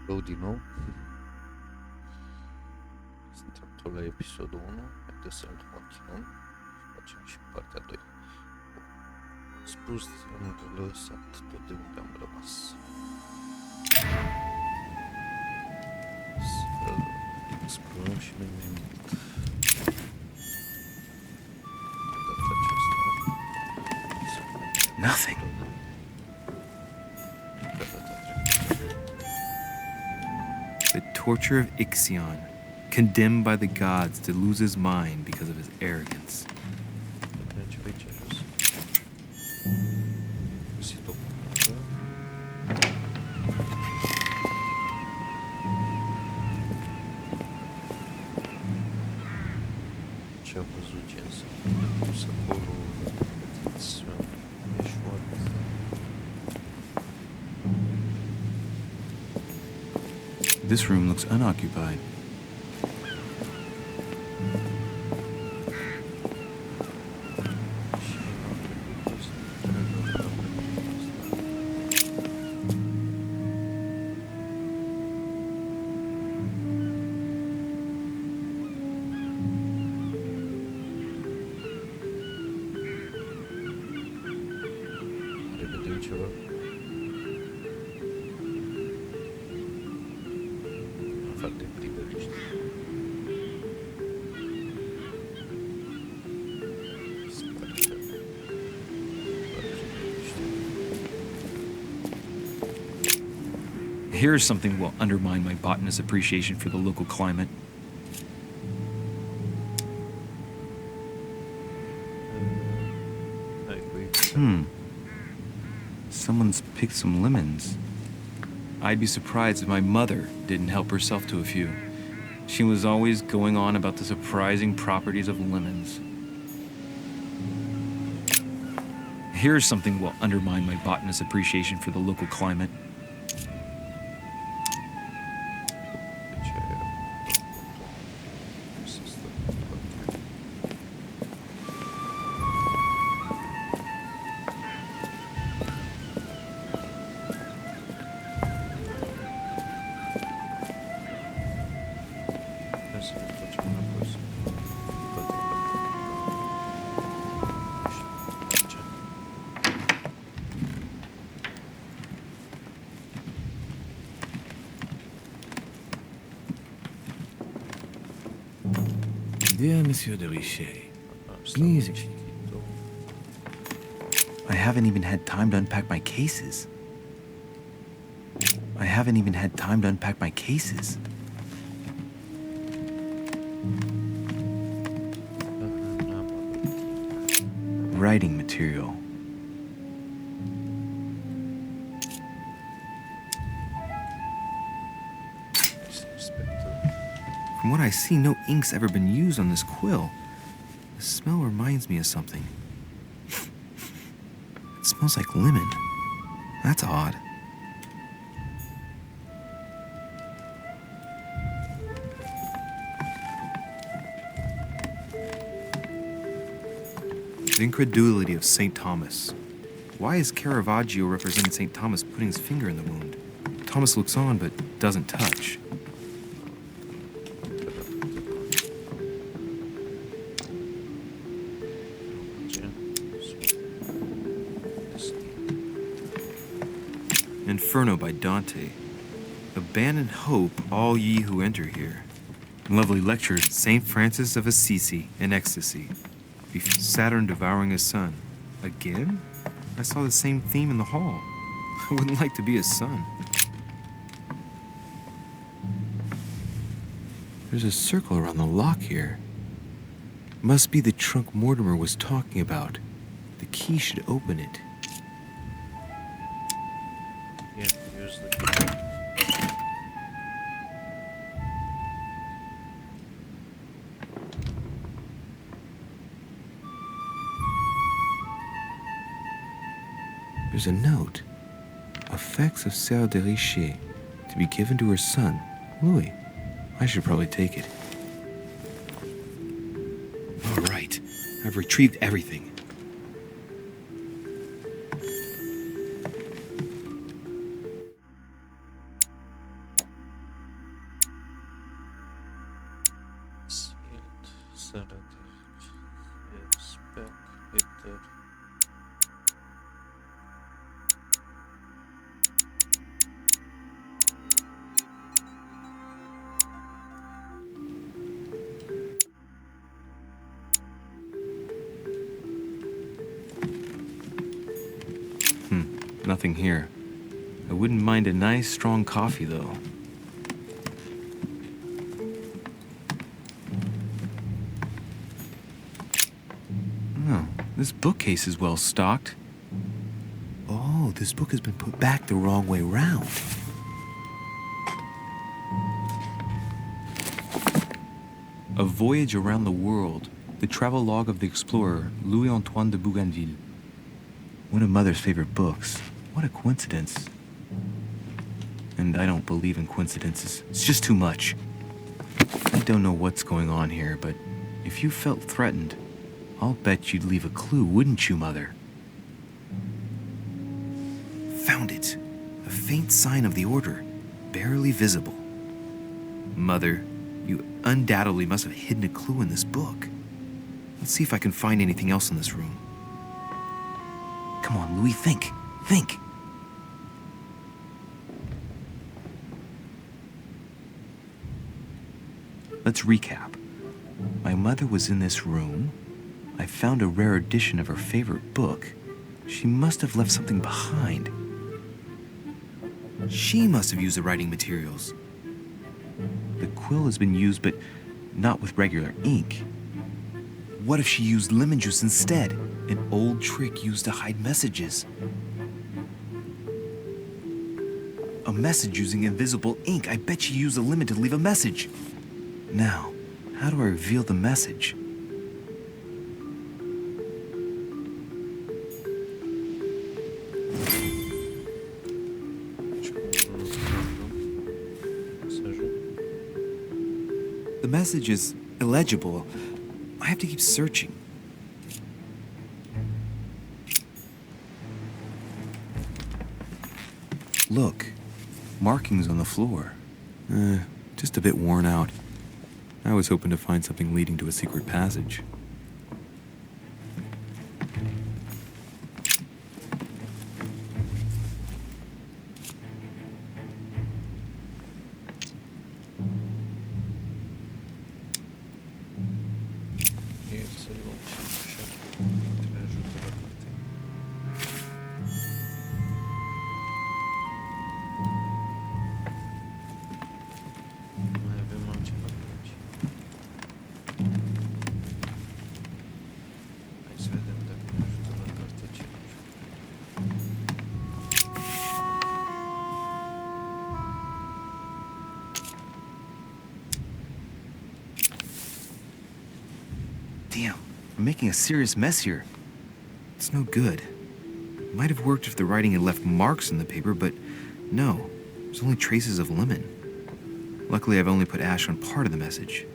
Hello din nou. Suntem tot la episodul 1. Haideți să-l continuăm și facem și partea 2. Spus, am lăsat tot de unde am rămas. Să explorăm și noi mai mult. Data aceasta. Nothing. The torture of Ixion, condemned by the gods to lose his mind because of his arrogance. Mergem aici jos. Găsit o puntă. Ce a văzut Jensen? A pus acolo vedeți, eșuat. This room looks unoccupied. Și am trecut ăsta. Revedem ceva. Afară de priveliști. Scarpe. Doar priveliști. Here's something will undermine my botanist's appreciation for the local climate. Hai cu X. Someone's picked some lemons. I'd be surprised if my mother didn't help herself to a few. She was always going on about the surprising properties of lemons. Here's something will undermine my botanist's appreciation for the local climate. Deci aia era să stăm cu toate. Hai să ne facem înapoi să toate ce. Dear Monsieur de Richet, Asta Please. am citit-o. I haven't even had time to unpack my cases. I haven't even had time to unpack my cases. N-am avut. Writing material. Hai să respectăm. From what I see, no ink's ever been used on this quill. The smell reminds me of something. It smells like lemon. That's odd. The incredulity of St. Thomas. Why is Caravaggio representing St. Thomas putting his finger in the wound? Thomas looks on but doesn't touch. Inferno by Dante. Abandon hope, all ye who enter here. Lovely lecture, St. Francis of Assisi in ecstasy. Saturn devouring his son. Again? I saw the same theme in the hall. I wouldn't like to be his son. There's a circle around the lock here. Must be the trunk Mortimer was talking about. The key should open it. Yeah, use the key. There's a note. Effects of Sœur de Richet to be given to her son, Louis. I should probably take it. All right. I've retrieved everything. back later. Nothing here. I wouldn't mind a nice, strong coffee, though. Oh, this bookcase is well stocked. Oh, this book has been put back the wrong way round. A Voyage Around the World, the travel log of the explorer Louis-Antoine de Bougainville. One of Mother's favorite books. What a coincidence. And I don't believe in coincidences. It's just too much. I don't know what's going on here, but if you felt threatened, I'll bet you'd leave a clue, wouldn't you, Mother? Found it. A faint sign of the order, barely visible. Mother, You undoubtedly must have hidden a clue in this book. Let's see if I can find anything else in this room. Come on, Louis, think. Think. let's recap. My mother was in this room. I found a rare edition of her favorite book. She must have left something behind. She must have used the writing materials. The quill has been used, but not with regular ink. What if she used lemon juice instead? An old trick used to hide messages. A message using invisible ink. I bet she used a lemon to leave a message. Now, how do I reveal the message? The message is illegible. I have to keep searching. Look, markings on the floor. Just a bit worn out. I was hoping to find something leading to a secret passage. Damn, I'm making a serious mess here. It's no good. It might have worked if the writing had left marks in the paper, but no, there's only traces of lemon. Luckily, I've only put ash on part of the message.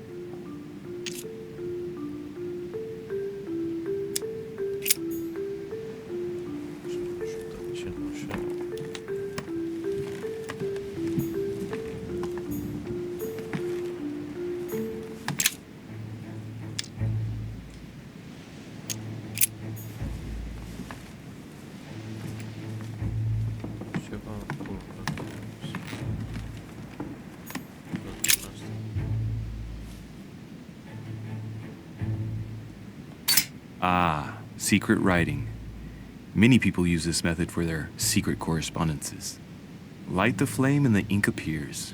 Ah, secret writing. Many people use this method for their secret correspondences. Light the flame and the ink appears.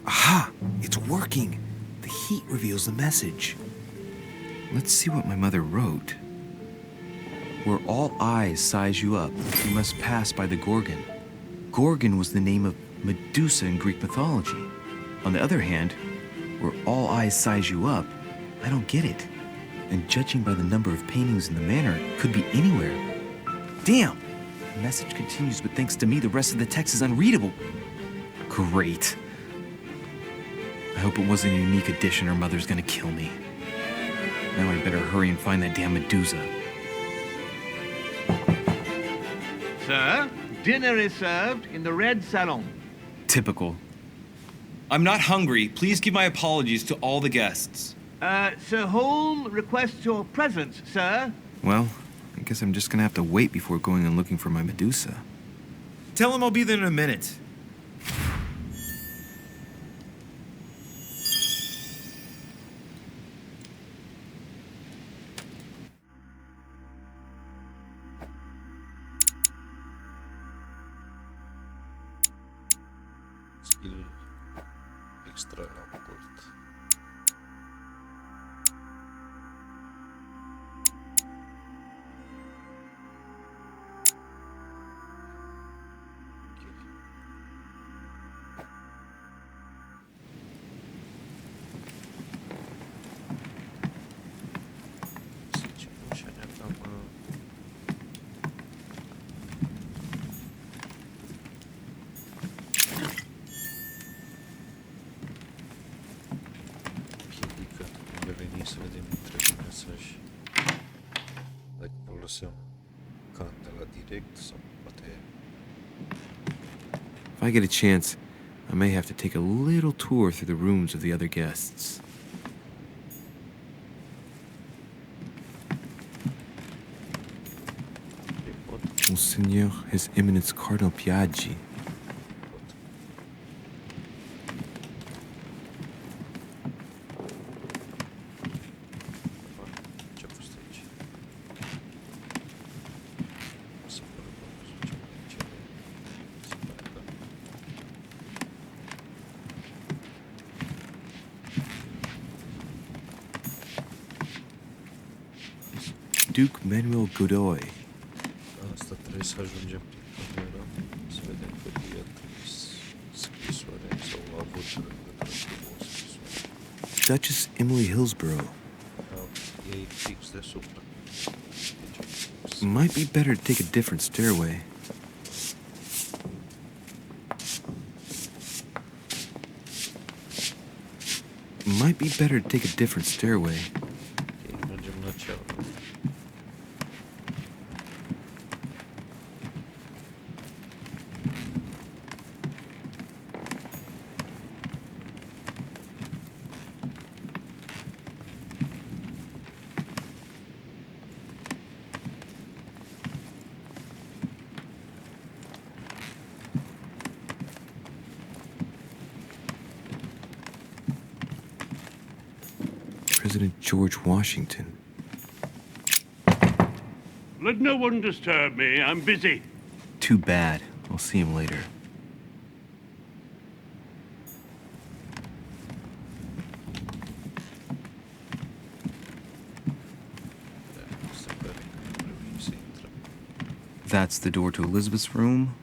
Aha! It's working! The heat reveals the message. Let's see what my mother wrote. Where all eyes size you up, you must pass by the Gorgon. Gorgon was the name of Medusa in Greek mythology. On the other hand, where all eyes size you up, I don't get it. And judging by the number of paintings in the manor, it could be anywhere. Damn! The message continues, but thanks to me, the rest of the text is unreadable. Great. I hope it wasn't a unique edition or Mother's gonna kill me. Now I better hurry and find that damn Medusa. Sir, dinner is served in the red salon. Typical. I'm not hungry. Please give my apologies to all the guests. Sir Holm requests your presence, sir. Well, I guess I'm just gonna have to wait before going and looking for my Medusa. Tell him I'll be there in a minute. Skill extra la curt. Să vedem trebuie să-și dacă folosim candela direct sau poate If I get a chance, I may have to take a little tour through the rooms of the other guests. Monseigneur, His Eminence Cardinal Piaggi. ce-a fost aici. Să Duke Manuel Godoy. Asta trebuie să ajungem prin cameră, să vedem că el trimis scrisoare sau a avut legătură cu o scrisoare. Duchess Emily Hillsborough. Ei fix deasupra. Might be better to take a different stairway. Might be better to take a different stairway. Ok, mergem la cealaltă. President George Washington. Let no one disturb me. I'm busy. Too bad. I'll see him later. Se pare că trebuie să intrăm. That's the door to Elizabeth's room.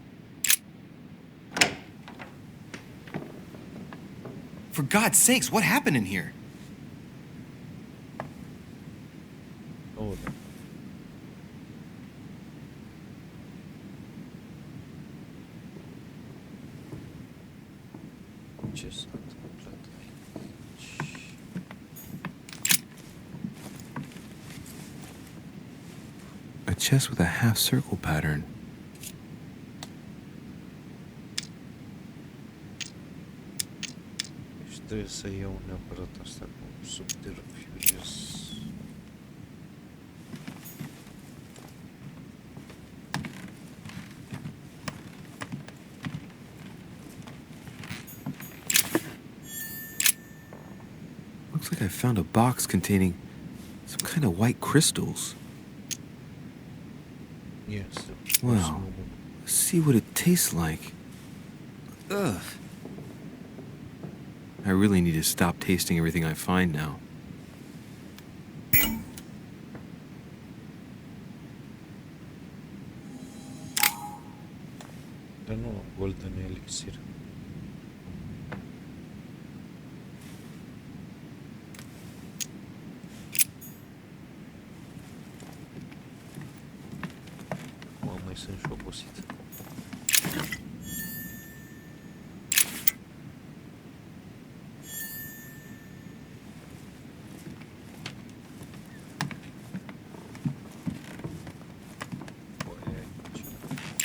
For God's sakes, what happened in here? Oh, da. Ce s-a întâmplat aici? A chest with a half circle pattern. Deci trebuie să iau neapărat asta cu subterfuges. Looks like I found a box containing some kind of white crystals. Yes. Wow. Let's see what it tastes like. Ugh. I really need to stop tasting everything I find now. Dar nu, golden elixir. Mai sunt și o obosit.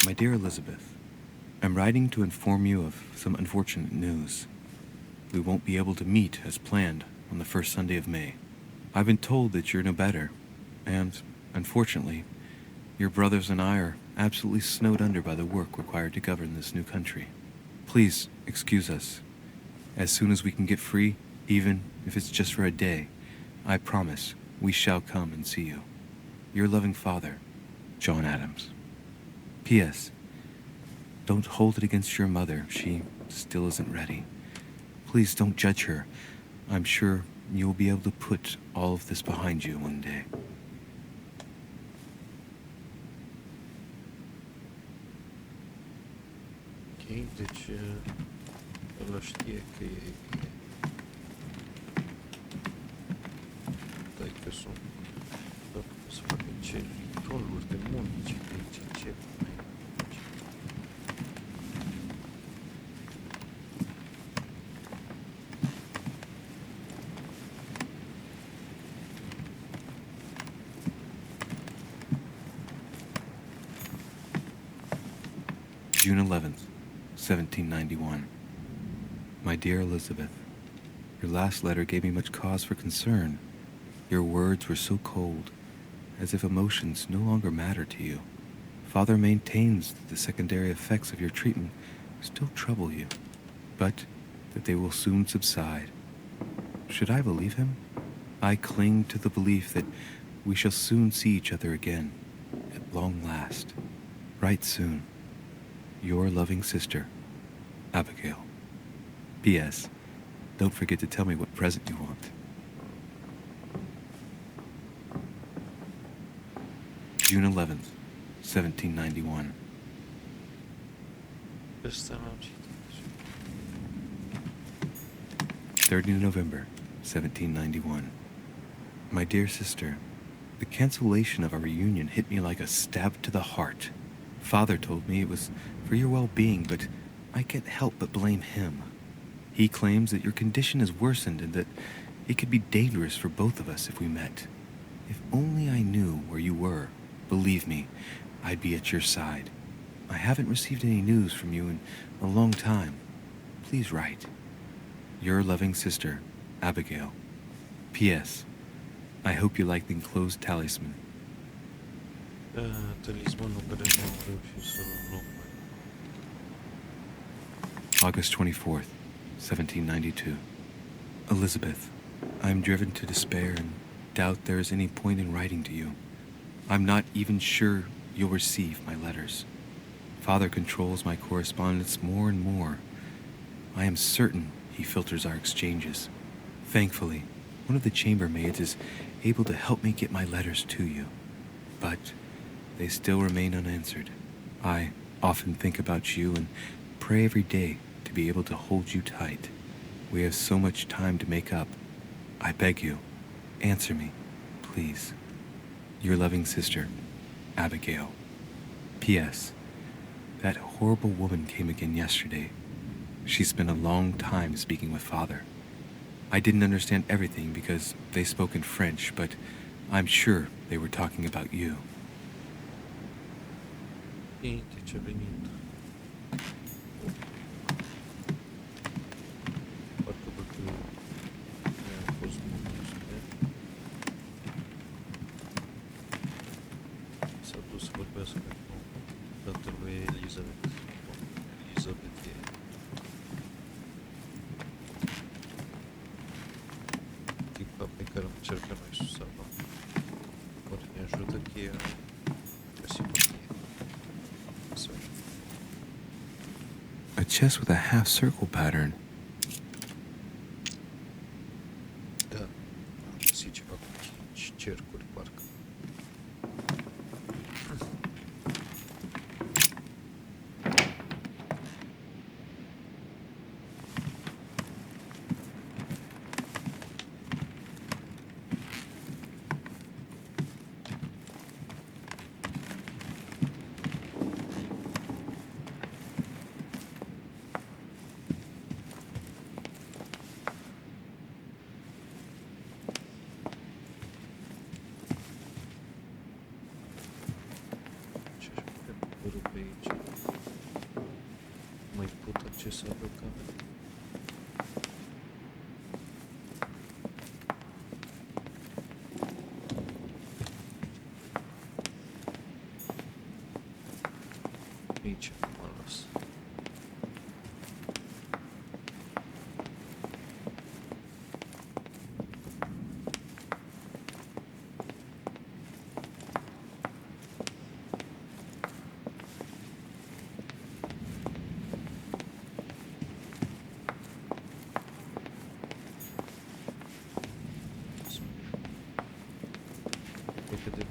My dear Elizabeth, I'm writing to inform you of some unfortunate news. We won't be able to meet as planned on the first Sunday of May. I've been told that you're no better, and, unfortunately, your brothers and I are absolutely snowed under by the work required to govern this new country. Please excuse us. As soon as we can get free, even if it's just for a day, I promise we shall come and see you. Your loving father, John Adams. P.S. Don't hold it against your mother. She still isn't ready. Please don't judge her. I'm sure you'll be able to put all of this behind you one day. Ok, deci ăla știe că e taică sunt dacă să facă ce roluri de munci, ce June 11th, 1791. My dear Elizabeth, your last letter gave me much cause for concern. Your words were so cold, as if emotions no longer matter to you. Father maintains that the secondary effects of your treatment still trouble you, but that they will soon subside. Should I believe him? I cling to the belief that we shall soon see each other again, at long last. Write soon. Your loving sister, Abigail. P.S. Don't forget to tell me what present you want. June 11th, 1791. ăsta l-am citit. 30 November, 1791. My dear sister, the cancellation of our reunion hit me like a stab to the heart. Father told me it was for your well-being, but I can't help but blame him. He claims that your condition has worsened and that it could be dangerous for both of us if we met. If only I knew where you were, believe me, I'd be at your side. I haven't received any news from you in a long time. Please write. Your loving sister, Abigail. P.S. I hope you like the enclosed talisman. Talismanul pe care nu am reușit să-l luăm. August 24th, 1792. Elizabeth, I'm driven to despair and doubt there is any point in writing to you. I'm not even sure you'll receive my letters. Father controls my correspondence more and more. I am certain he filters our exchanges. Thankfully, one of the chambermaids is able to help me get my letters to you. But they still remain unanswered. I often think about you and pray every day to be able to hold you tight. We have so much time to make up. I beg you, answer me, please. Your loving sister, Abigail. P.S. That horrible woman came again yesterday. She spent a long time speaking with Father. I didn't understand everything because they spoke in French, but I'm sure they were talking about you. Uite ce-a venit. Parcă văd că mi-a fost mulțumit. S-a dus să vorbească cu tatăl lui Elizabeth. Elizabeth e tipa pe care am încercat noi să o salvăm. Ori ne ajută că ea ca simpatie. A chest with a half-circle pattern. Da, am găsit ceva cu 5 cercuri, parcă. Ce s-a blocat? Aici m-am lăsat.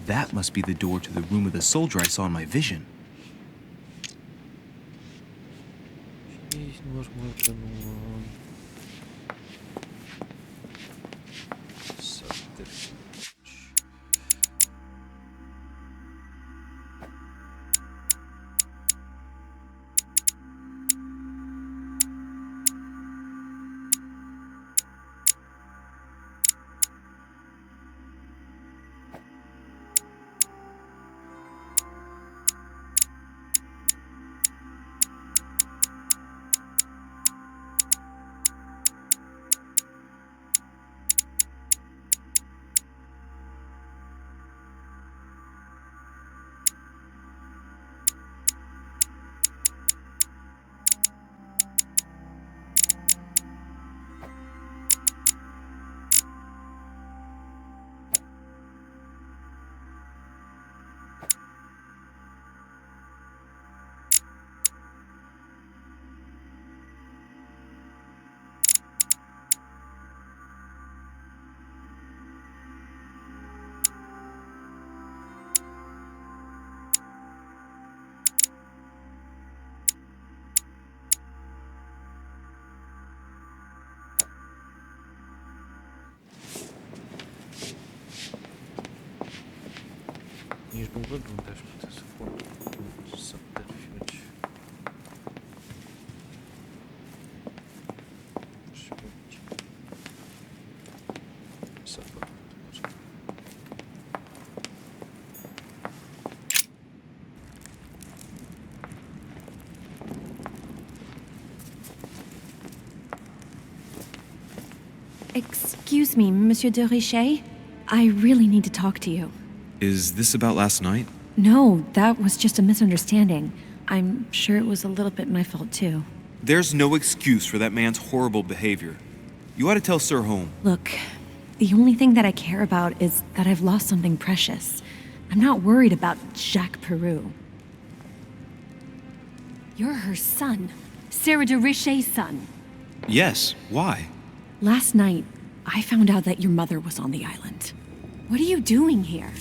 That must be the door to the room of the soldier I saw in my vision. Și normal că nu am... Să termin. Nici nu văd unde aș putea să pun subterfugi. Și aici. Să fac. Excuse me, Monsieur de Richet. I really need to talk to you. Is this about last night? No, that was just a misunderstanding. I'm sure it was a little bit my fault, too. There's no excuse for that man's horrible behavior. You ought to tell Sir Home. Look, the only thing that I care about is that I've lost something precious. I'm not worried about Jacques Peru. You're her son. Sarah de Richet's son. Yes, why? Last night, I found out that your mother was on the island. What are you doing here?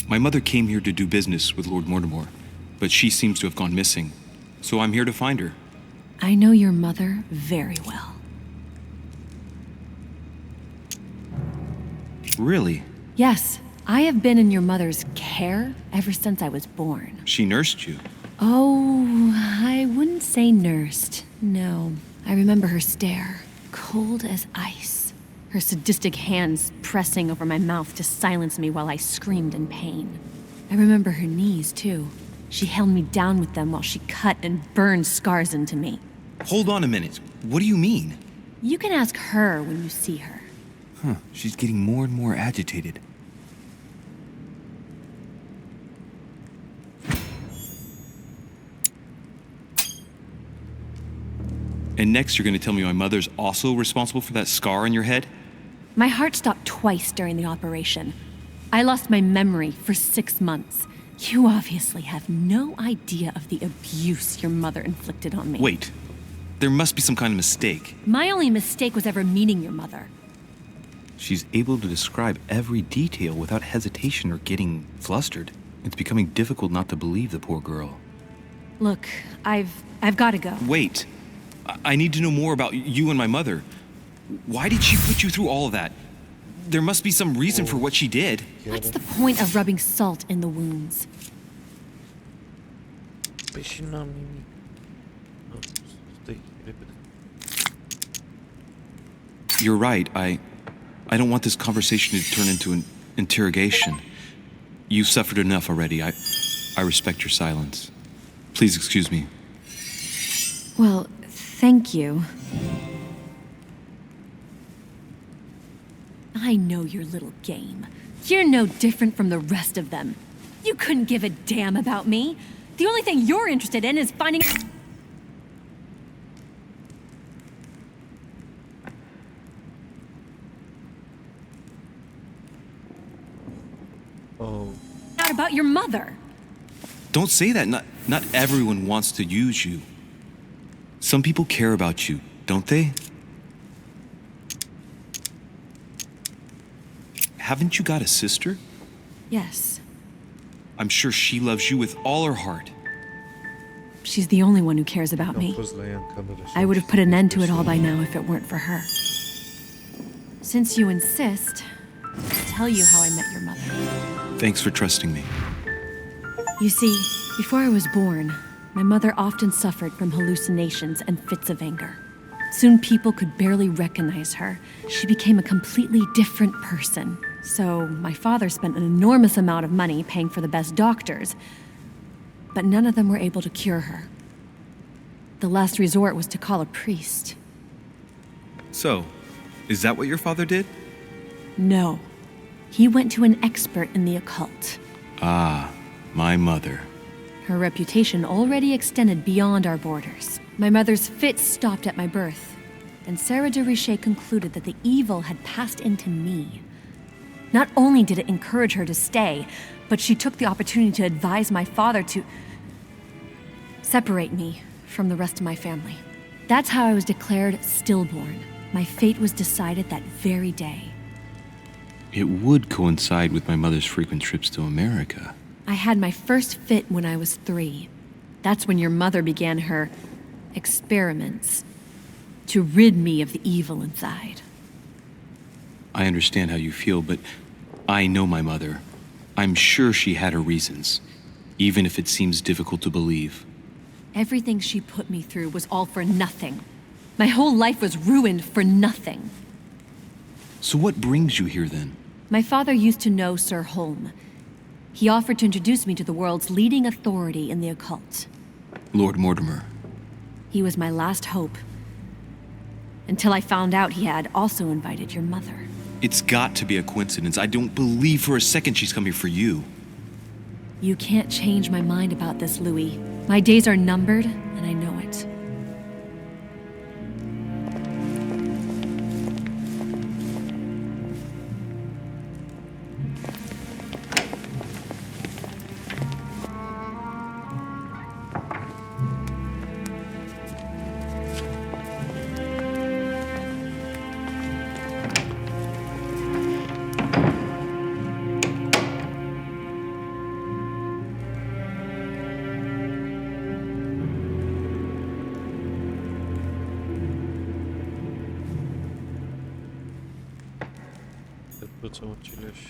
My mother came here to do business with Lord Mortimer, but she seems to have gone missing. So I'm here to find her. I know your mother very well. Really? Yes, I have been in your mother's care ever since I was born. She nursed you. Oh, I wouldn't say nursed. No. I remember her stare, cold as ice. Her sadistic hands pressing over my mouth to silence me while I screamed in pain. I remember her knees, too. She held me down with them while she cut and burned scars into me. Hold on a minute. What do you mean? You can ask her when you see her. Huh, she's getting more and more agitated. And next you're going to tell me my mother's also responsible for that scar on your head? My heart stopped twice during the operation. I lost my memory for 6 months. You obviously have no idea of the abuse your mother inflicted on me. Wait. There must be some kind of mistake. My only mistake was ever meeting your mother. She's able to describe every detail without hesitation or getting flustered. It's becoming difficult not to believe the poor girl. Look, I've got to go. Wait. I need to know more about you and my mother. Why did she put you through all of that? There must be some reason for what she did. What's the point of rubbing salt in the wounds? Păi și n-am nimic. Stai, repede. You're right. I don't want this conversation to turn into an interrogation. You've suffered enough already. I respect your silence. Please excuse me. Well, thank you. I know your little game. You're no different from the rest of them. You couldn't give a damn about me. The only thing you're interested in is finding... Oh, out about your mother. Don't say that. Not everyone wants to use you. Some people care about you, don't they? Haven't you got a sister? Yes. I'm sure she loves you with all her heart. She's the only one who cares about me. I would have put an end to it all by now if it weren't for her. Since you insist, I'll tell you how I met your mother. Thanks for trusting me. You see, before I was born, my mother often suffered from hallucinations and fits of anger. Soon people could barely recognize her. She became a completely different person. So my father spent an enormous amount of money paying for the best doctors, but none of them were able to cure her. The last resort was to call a priest. So, is that what your father did? No. He went to an expert in the occult. Ah, my mother. Her reputation already extended beyond our borders. My mother's fits stopped at my birth, and Sarah de Richet concluded that the evil had passed into me. Not only did it encourage her to stay, but she took the opportunity to advise my father to separate me from the rest of my family. That's how I was declared stillborn. My fate was decided that very day. It would coincide with my mother's frequent trips to America. I had my first fit when I was 3. That's when your mother began her experiments to rid me of the evil inside. I understand how you feel, but I know my mother. I'm sure she had her reasons, even if it seems difficult to believe. Everything she put me through was all for nothing. My whole life was ruined for nothing. So what brings you here then? My father used to know Sir Holm. He offered to introduce me to the world's leading authority in the occult. Lord Mortimer. He was my last hope. Until I found out he had also invited your mother. It's got to be a coincidence. I don't believe for a second she's coming for you. You can't change my mind about this, Louis. My days are numbered, and I know it. Po co ucileś?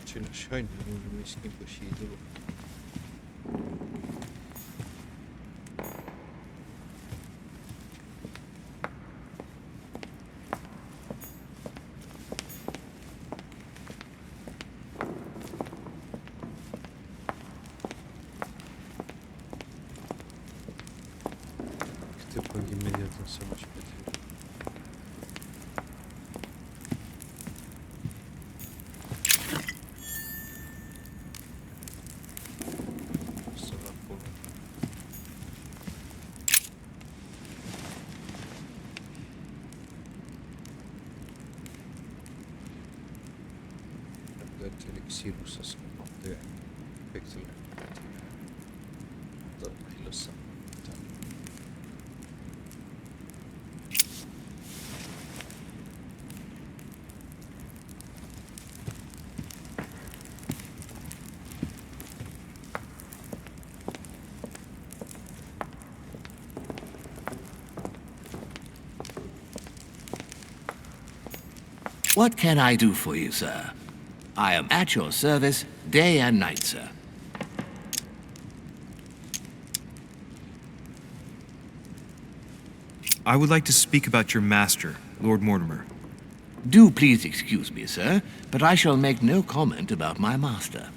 Ucileś, haide, nu mi schimbă și idolul. Imediat să mă și pe tine. Să la acolo. Am dat elixirul să scăpăm de efectele negative. Dar îi lăsăm. What can I do for you, sir? I am at your service day and night, sir. I would like to speak about your master, Lord Mortimer. Do please excuse me, sir, but I shall make no comment about my master.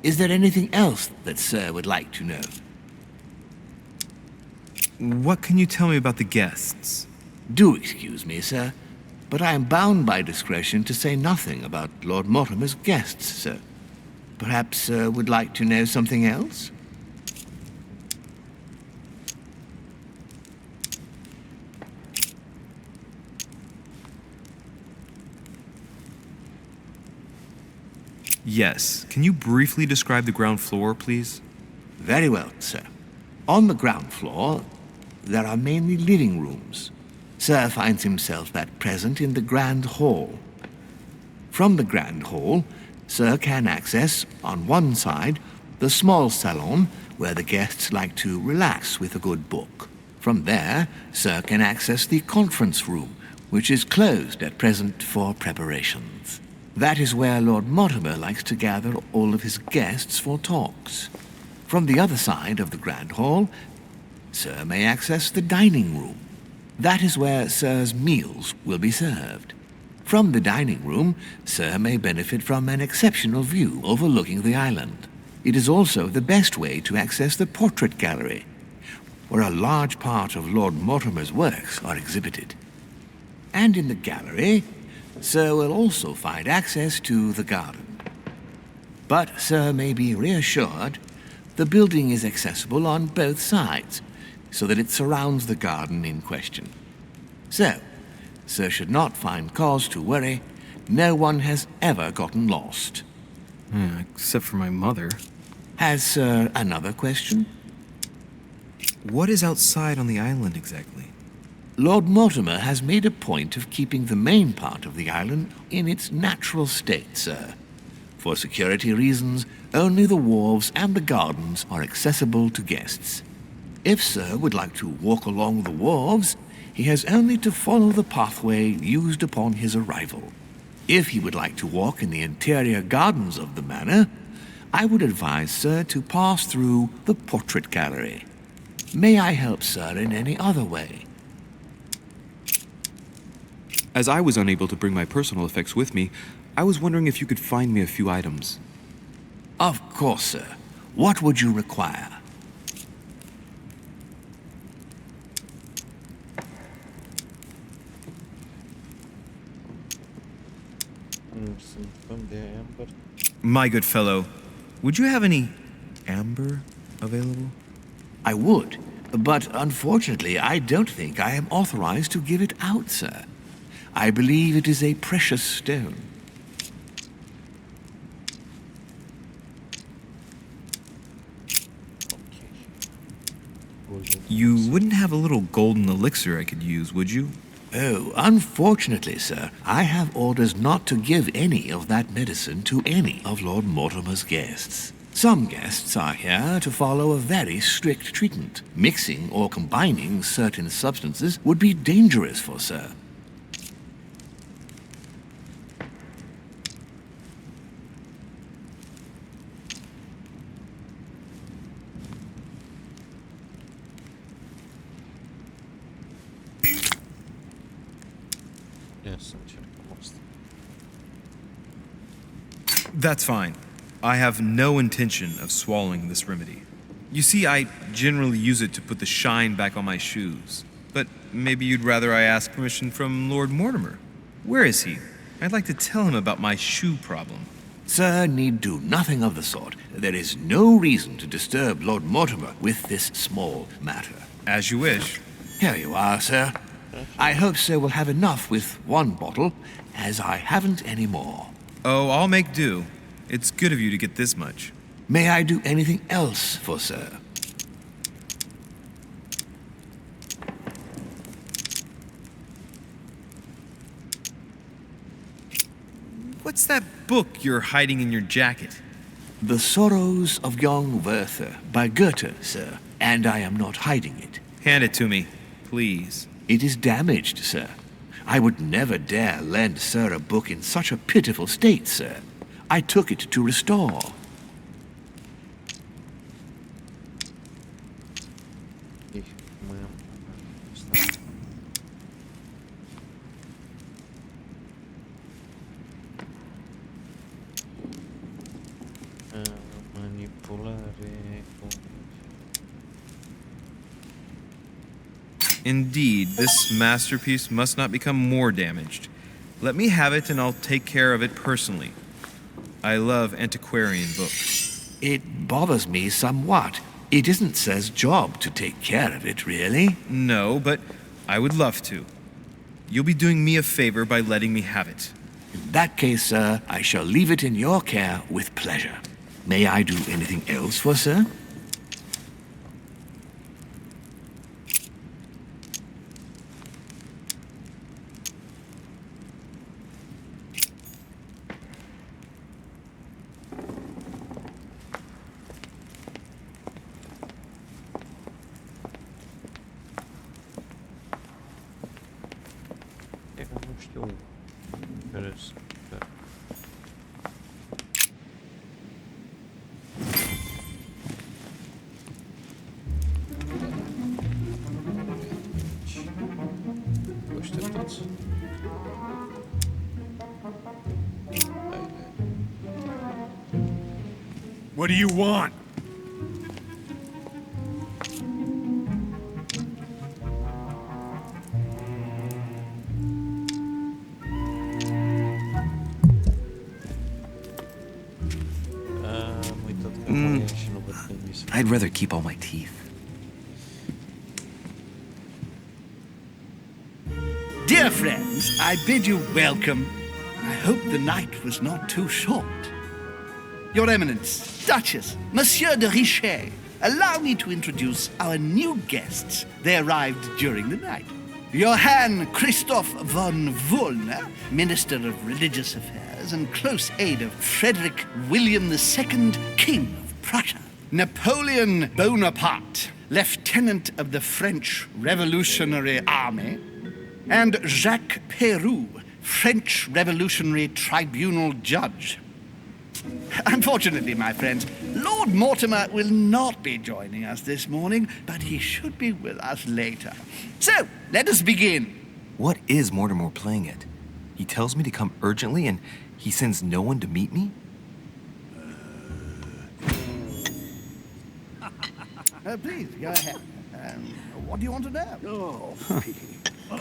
Is there anything else that sir would like to know? What can you tell me about the guests? Do excuse me, sir, but I am bound by discretion to say nothing about Lord Mortimer's guests, sir. Perhaps sir would like to know something else? Yes. Can you briefly describe the ground floor, please? Very well, sir. On the ground floor, there are mainly living rooms. Sir finds himself at present in the Grand Hall. From the Grand Hall, Sir can access, on one side, the small salon where the guests like to relax with a good book. From there, Sir can access the conference room, which is closed at present for preparations. That is where Lord Mortimer likes to gather all of his guests for talks. From the other side of the Grand Hall, Sir may access the dining room. That is where Sir's meals will be served. From the dining room, Sir may benefit from an exceptional view overlooking the island. It is also the best way to access the portrait gallery, where a large part of Lord Mortimer's works are exhibited. And in the gallery, Sir will also find access to the garden. But Sir may be reassured the building is accessible on both sides, so that it surrounds the garden in question. So, Sir should not find cause to worry. No one has ever gotten lost. Except for my mother. Has Sir another question? What is outside on the island exactly? Lord Mortimer has made a point of keeping the main part of the island in its natural state, sir. For security reasons, only the wharves and the gardens are accessible to guests. If Sir would like to walk along the wharves, he has only to follow the pathway used upon his arrival. If he would like to walk in the interior gardens of the manor, I would advise Sir to pass through the portrait gallery. May I help Sir in any other way? As I was unable to bring my personal effects with me, I was wondering if you could find me a few items. Of course, sir. What would you require? From the amber. My good fellow, would you have any amber available? I would, but unfortunately I don't think I am authorized to give it out, sir. I believe it is a precious stone. You wouldn't have a little golden elixir I could use, would you? Oh, unfortunately, sir, I have orders not to give any of that medicine to any of Lord Mortimer's guests. Some guests are here to follow a very strict treatment. Mixing or combining certain substances would be dangerous for Sir. Yes, I'm sure almost. That's fine. I have no intention of swallowing this remedy. You see, I generally use it to put the shine back on my shoes. But maybe you'd rather I ask permission from Lord Mortimer. Where is he? I'd like to tell him about my shoe problem. Sir need do nothing of the sort. There is no reason to disturb Lord Mortimer with this small matter. As you wish. Here you are, sir. I hope Sir will have enough with one bottle, as I haven't any more. Oh, I'll make do. It's good of you to get this much. May I do anything else for Sir? What's that book you're hiding in your jacket? The Sorrows of Young Werther by Goethe, sir, and I am not hiding it. Hand it to me, please. It is damaged, sir. I would never dare lend Sir a book in such a pitiful state, sir. I took it to restore. Indeed, this masterpiece must not become more damaged. Let me have it and I'll take care of it personally. I love antiquarian books. It bothers me somewhat. It isn't Sir's job to take care of it, really. No, but I would love to. You'll be doing me a favor by letting me have it. In that case, sir, I shall leave it in your care with pleasure. May I do anything else for Sir? Eu não știu. Meresc. Așteptați. What do you want? Am uitat că mai e și nu văd când mi se... I'd rather keep all my teeth. Dear friends, I bid you welcome. I hope the night was not too short. Your Eminence, Duchess, Monsieur de Richet, allow me to introduce our new guests. They arrived during the night. Johann Christoph von Wollner, Minister of Religious Affairs and close aide of Frederick William II, King of Prussia. Napoleon Bonaparte, Lieutenant of the French Revolutionary Army. And Jacques Peroux, French Revolutionary Tribunal Judge. Unfortunately, my friends, Lord Mortimer will not be joining us this morning, but he should be with us later. So, let us begin. What is Mortimer playing at? He tells me to come urgently and he sends no one to meet me? Please, go ahead. What do you want to know?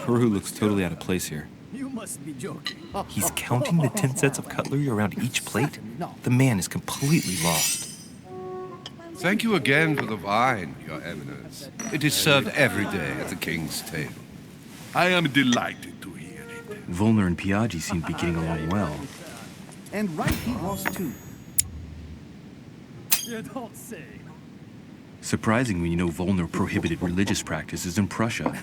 Peru looks totally out of place here. You must be joking. He's counting the 10 sets of cutlery around each plate? The man is completely lost. Thank you again for the wine, Your Eminence. It is served every day at the king's table. I am delighted to hear it. Volner and Piaggi seem to be getting along well. And right he was too. You don't say. Surprising when you know Volner prohibited religious practices in Prussia.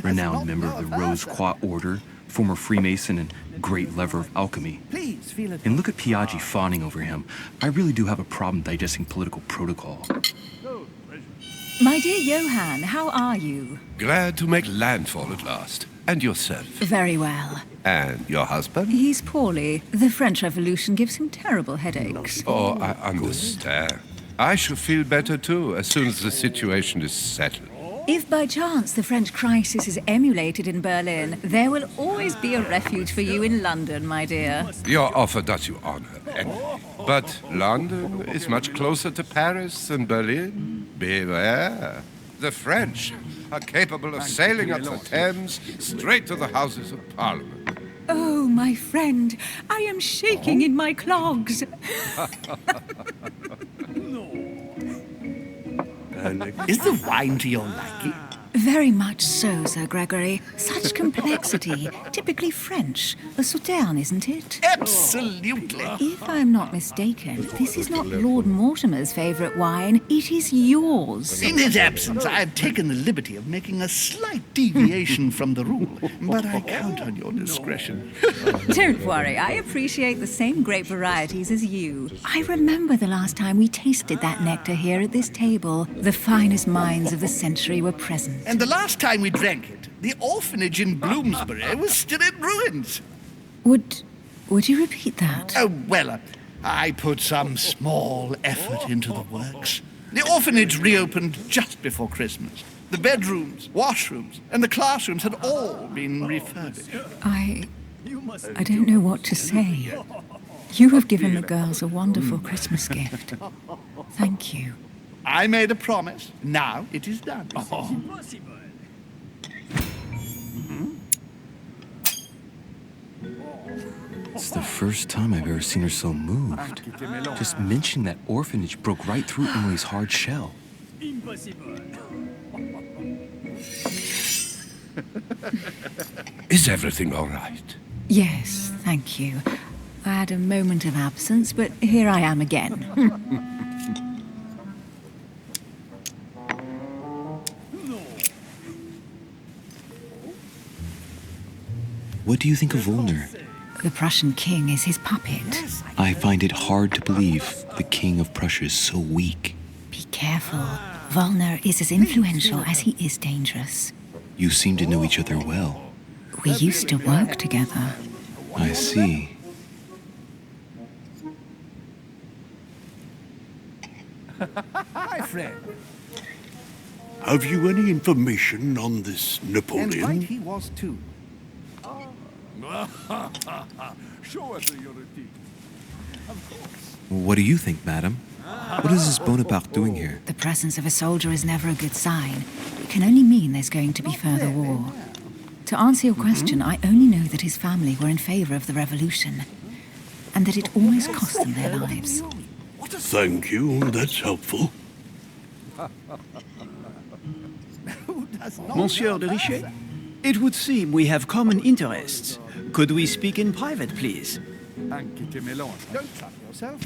Renowned member of the Rose Croix Order, former Freemason, and great lover of alchemy. Please feel it. And look at Piaggi fawning over him. I really do have a problem digesting political protocol. My dear Johann, how are you? Glad to make landfall at last. And yourself? Very well. And your husband? He's poorly. The French Revolution gives him terrible headaches. Oh, I understand. I shall feel better too as soon as the situation is settled. If by chance the French crisis is emulated in Berlin, there will always be a refuge for you in London, my dear. Your offer does you honor, anyway. But London is much closer to Paris than Berlin. Beware. The French are capable of sailing up the Thames straight to the Houses of Parliament. Oh, my friend, I am shaking in my clogs. Is the wine to your liking? Very much so, Sir Gregory. Such complexity. Typically French. A Sauterne, isn't it? Absolutely. If I'm not mistaken, this is not Lord Mortimer's favourite wine. It is yours. In his absence, I have taken the liberty of making a slight deviation from the rule, but I count on your discretion. Don't worry, I appreciate the same grape varieties as you. I remember the last time we tasted that nectar here at this table. The finest minds of the century were present. And the last time we drank it, the orphanage in Bloomsbury was still in ruins. Would you repeat that? Oh, well, I put some small effort into the works. The orphanage reopened just before Christmas. The bedrooms, washrooms, and the classrooms had all been refurbished. I don't know what to say. You have given the girls a wonderful Christmas gift. Thank you. I made a promise. Now it is done. It's the first time I've ever seen her so moved. Just mentioning that orphanage broke right through Emily's hard shell. Impossible. Is everything all right? Yes, thank you. I had a moment of absence, but here I am again. What do you think of Volner? The Prussian king is his puppet. I find it hard to believe the king of Prussia is so weak. Be careful. Volner is as influential as he is dangerous. You seem to know each other well. We used to work together. I see. Hi, friend. Have you any information on this Napoleon? And right he was too. Show us your teeth. Of course. What do you think, madam? What is this Bonaparte doing here? The presence of a soldier is never a good sign. It can only mean there's going to be further war. To answer your question, I only know that his family were in favor of the revolution, and that it almost cost them their lives. Thank you, that's helpful. Monsieur de Richet, it would seem we have common interests. Could we speak in private, please? Don't trust yourself.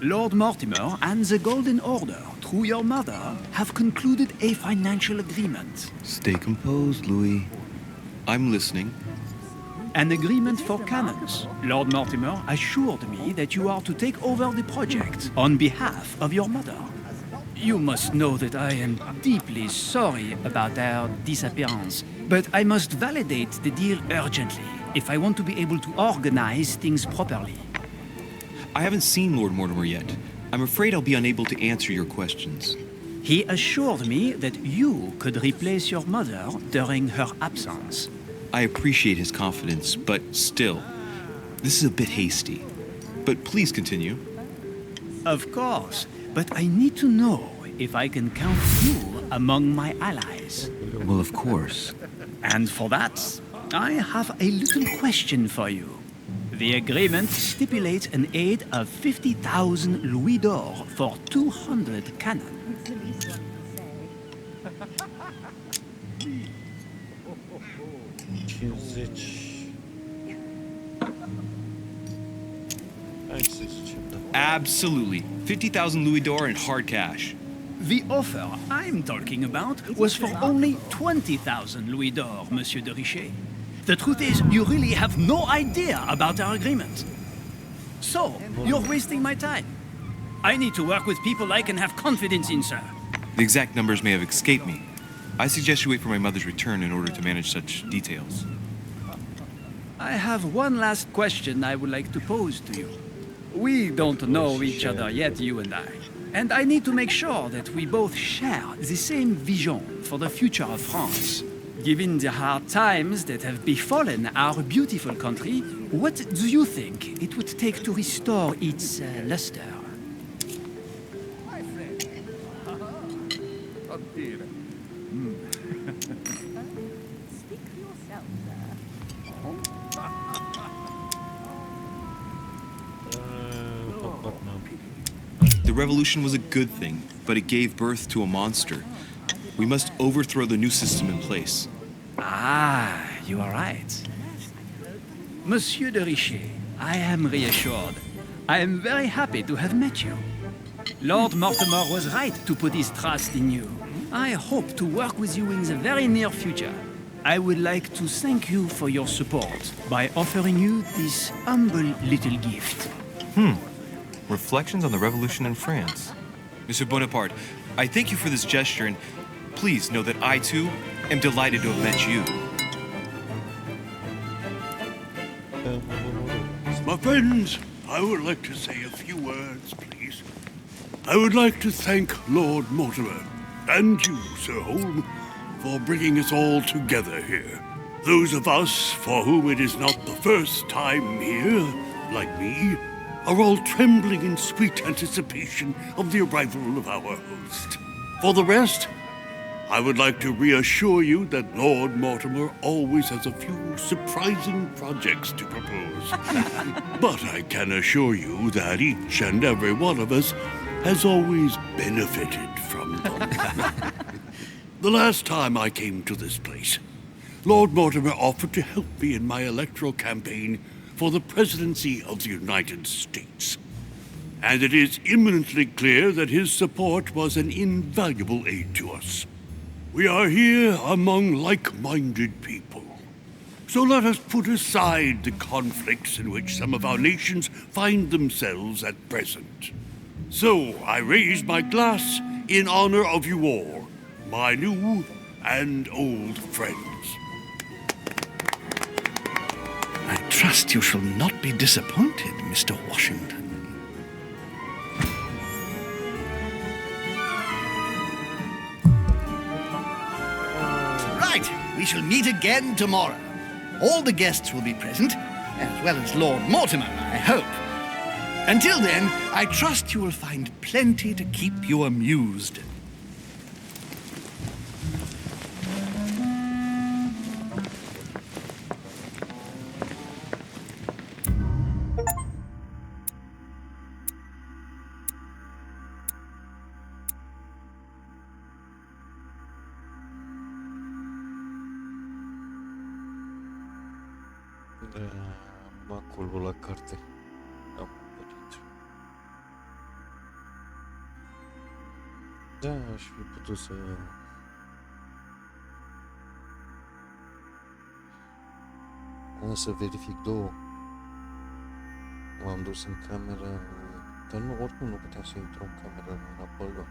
Lord Mortimer and the Golden Order, through your mother, have concluded a financial agreement. Stay composed, Louis. I'm listening. An agreement for cannons. Lord Mortimer assured me that you are to take over the project on behalf of your mother. You must know that I am deeply sorry about our disappearance, but I must validate the deal urgently if I want to be able to organize things properly. I haven't seen Lord Mortimer yet. I'm afraid I'll be unable to answer your questions. He assured me that you could replace your mother during her absence. I appreciate his confidence, but still, this is a bit hasty. But please continue. Of course, but I need to know if I can count you among my allies. Well, of course. And for that, I have a little question for you. The agreement stipulates an aid of 50,000 louis d'or for 200 cannon. Absolutely. 50,000 louis d'or in hard cash. The offer I'm talking about was for only 20,000 louis d'or, Monsieur de Richet. The truth is, you really have no idea about our agreement. So, you're wasting my time. I need to work with people I can have confidence in, sir. The exact numbers may have escaped me. I suggest you wait for my mother's return in order to manage such details. I have one last question I would like to pose to you. We don't know each other yet, you and I. And I need to make sure that we both share the same vision for the future of France. Given the hard times that have befallen our beautiful country, what do you think it would take to restore its luster? My friend. Oh dear. Speak for yourself, sir. The revolution was a good thing, but it gave birth to a monster. We must overthrow the new system in place. Ah, you are right. Monsieur de Richet, I am reassured. I am very happy to have met you. Lord Mortimer was right to put his trust in you. I hope to work with you in the very near future. I would like to thank you for your support by offering you this humble little gift. Reflections on the Revolution in France. Monsieur Bonaparte, I thank you for this gesture, and please know that I, too, am delighted to have met you. My friends, I would like to say a few words, please. I would like to thank Lord Mortimer and you, Sir Holm, for bringing us all together here. Those of us for whom it is not the first time here, like me, are all trembling in sweet anticipation of the arrival of our host. For the rest, I would like to reassure you that Lord Mortimer always has a few surprising projects to propose. But I can assure you that each and every one of us has always benefited from them. The last time I came to this place, Lord Mortimer offered to help me in my electoral campaign for the presidency of the United States. And it is imminently clear that his support was an invaluable aid to us. We are here among like-minded people. So let us put aside the conflicts in which some of our nations find themselves at present. So I raise my glass in honor of you all, my new and old friends. I trust you shall not be disappointed, Mr. Washington. Right, we shall meet again tomorrow. All the guests will be present, as well as Lord Mortimer, I hope. Until then, I trust you will find plenty to keep you amused. Acolo la carte am părit. Da, aș fi putut să verific două. M-am dus în cameră, dar nu, oricum nu puteam să intru în cameră în Apollo.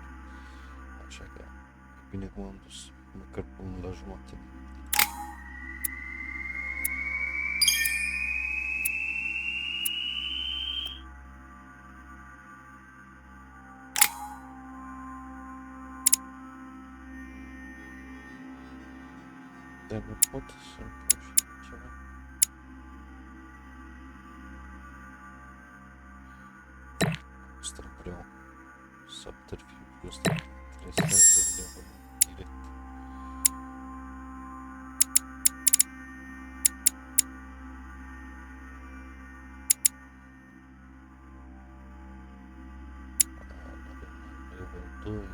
Așa că e bine că m-am dus măcar până la jumătate. Dar nu pot să-mi pun și ceva. Asta vreau subterfugiul ăsta interesează de direct. Level 2.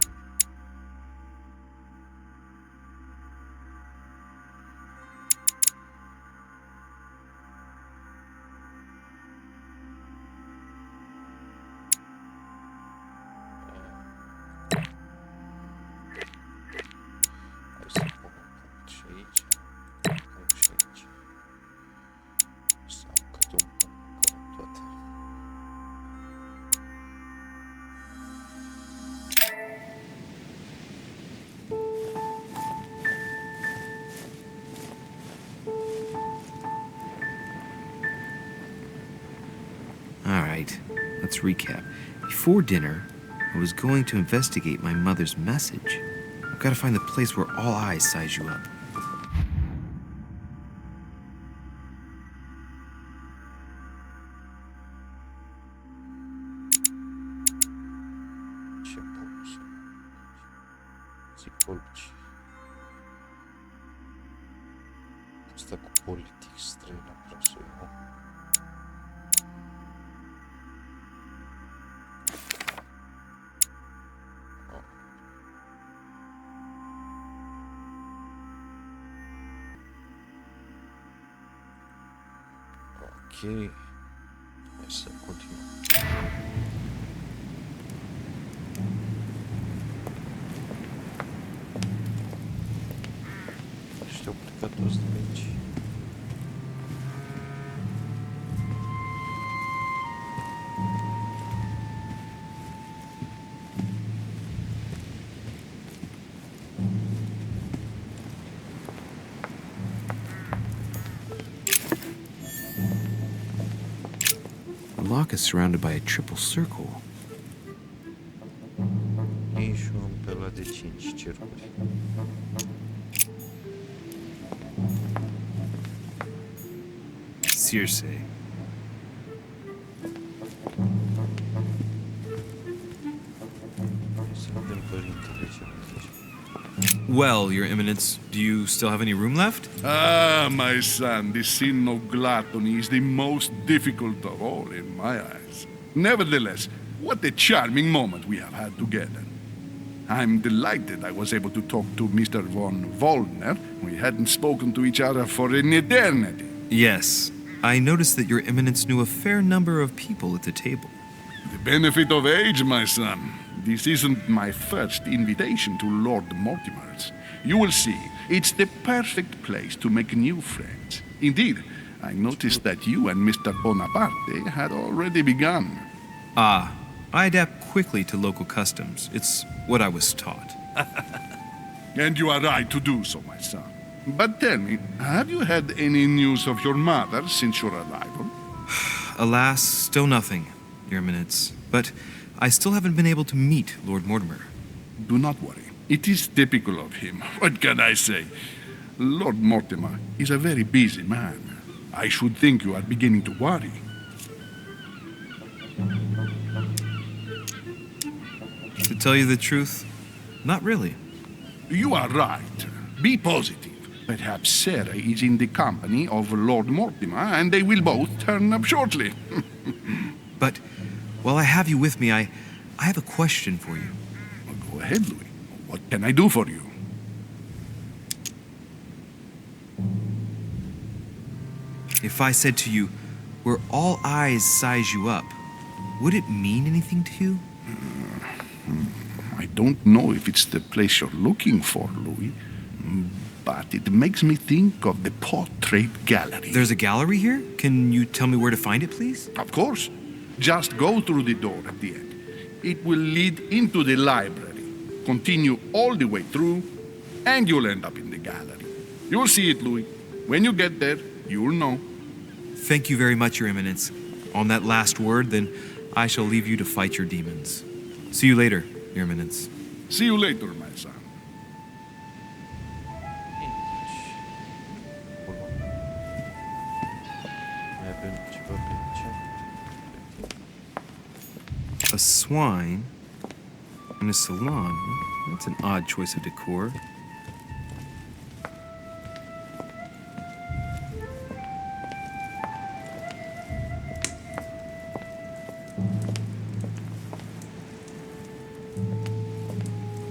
Alright, let's recap. Before dinner, I was going to investigate my mother's message. I've got to find the place where all eyes size you up. Ce pot să psihologi. Asta cu politic străin vreau să iau. Ok, hai să continuăm. Ăștia au plecat toți de aici. The lock is surrounded by a triple circle. E și un pe ăla de 5 cercuri. Circe. părintele ce mi zice. Well, Your Eminence, do you still have any room left? Ah, my son, this sin of gluttony is the most difficult of all in my eyes. Nevertheless, what a charming moment we have had together. I'm delighted I was able to talk to Mr. von Wollner. We hadn't spoken to each other for an eternity. Yes. I noticed that Your Eminence knew a fair number of people at the table. The benefit of age, my son. This isn't my first invitation to Lord Mortimer's. You will see, it's the perfect place to make new friends. Indeed, I noticed that you and Mr. Bonaparte had already begun. Ah, I adapt quickly to local customs. It's what I was taught. And you are right to do so, my son. But tell me, have you had any news of your mother since your arrival? Alas, still nothing, Your Eminence. But I still haven't been able to meet Lord Mortimer. Do not worry. It is typical of him. What can I say? Lord Mortimer is a very busy man. I should think you are beginning to worry. To tell you the truth, not really. You are right. Be positive. Perhaps Sarah is in the company of Lord Mortimer, and they will both turn up shortly. But while I have you with me, I have a question for you. Go ahead, Louis. What can I do for you? If I said to you, where all eyes size you up, would it mean anything to you? I don't know if it's the place you're looking for, Louis, but it makes me think of the portrait gallery. There's a gallery here? Can you tell me where to find it, please? Of course. Just go through the door at the end. It will lead into the library. Continue all the way through, and you'll end up in the gallery. You'll see it, Louis. When you get there, you'll know. Thank you very much, Your Eminence. On that last word, then, I shall leave you to fight your demons. See you later, Your Eminence. See you later, my son. Mai avem ceva pe aici? A swine in a salon. That's an odd choice of decor.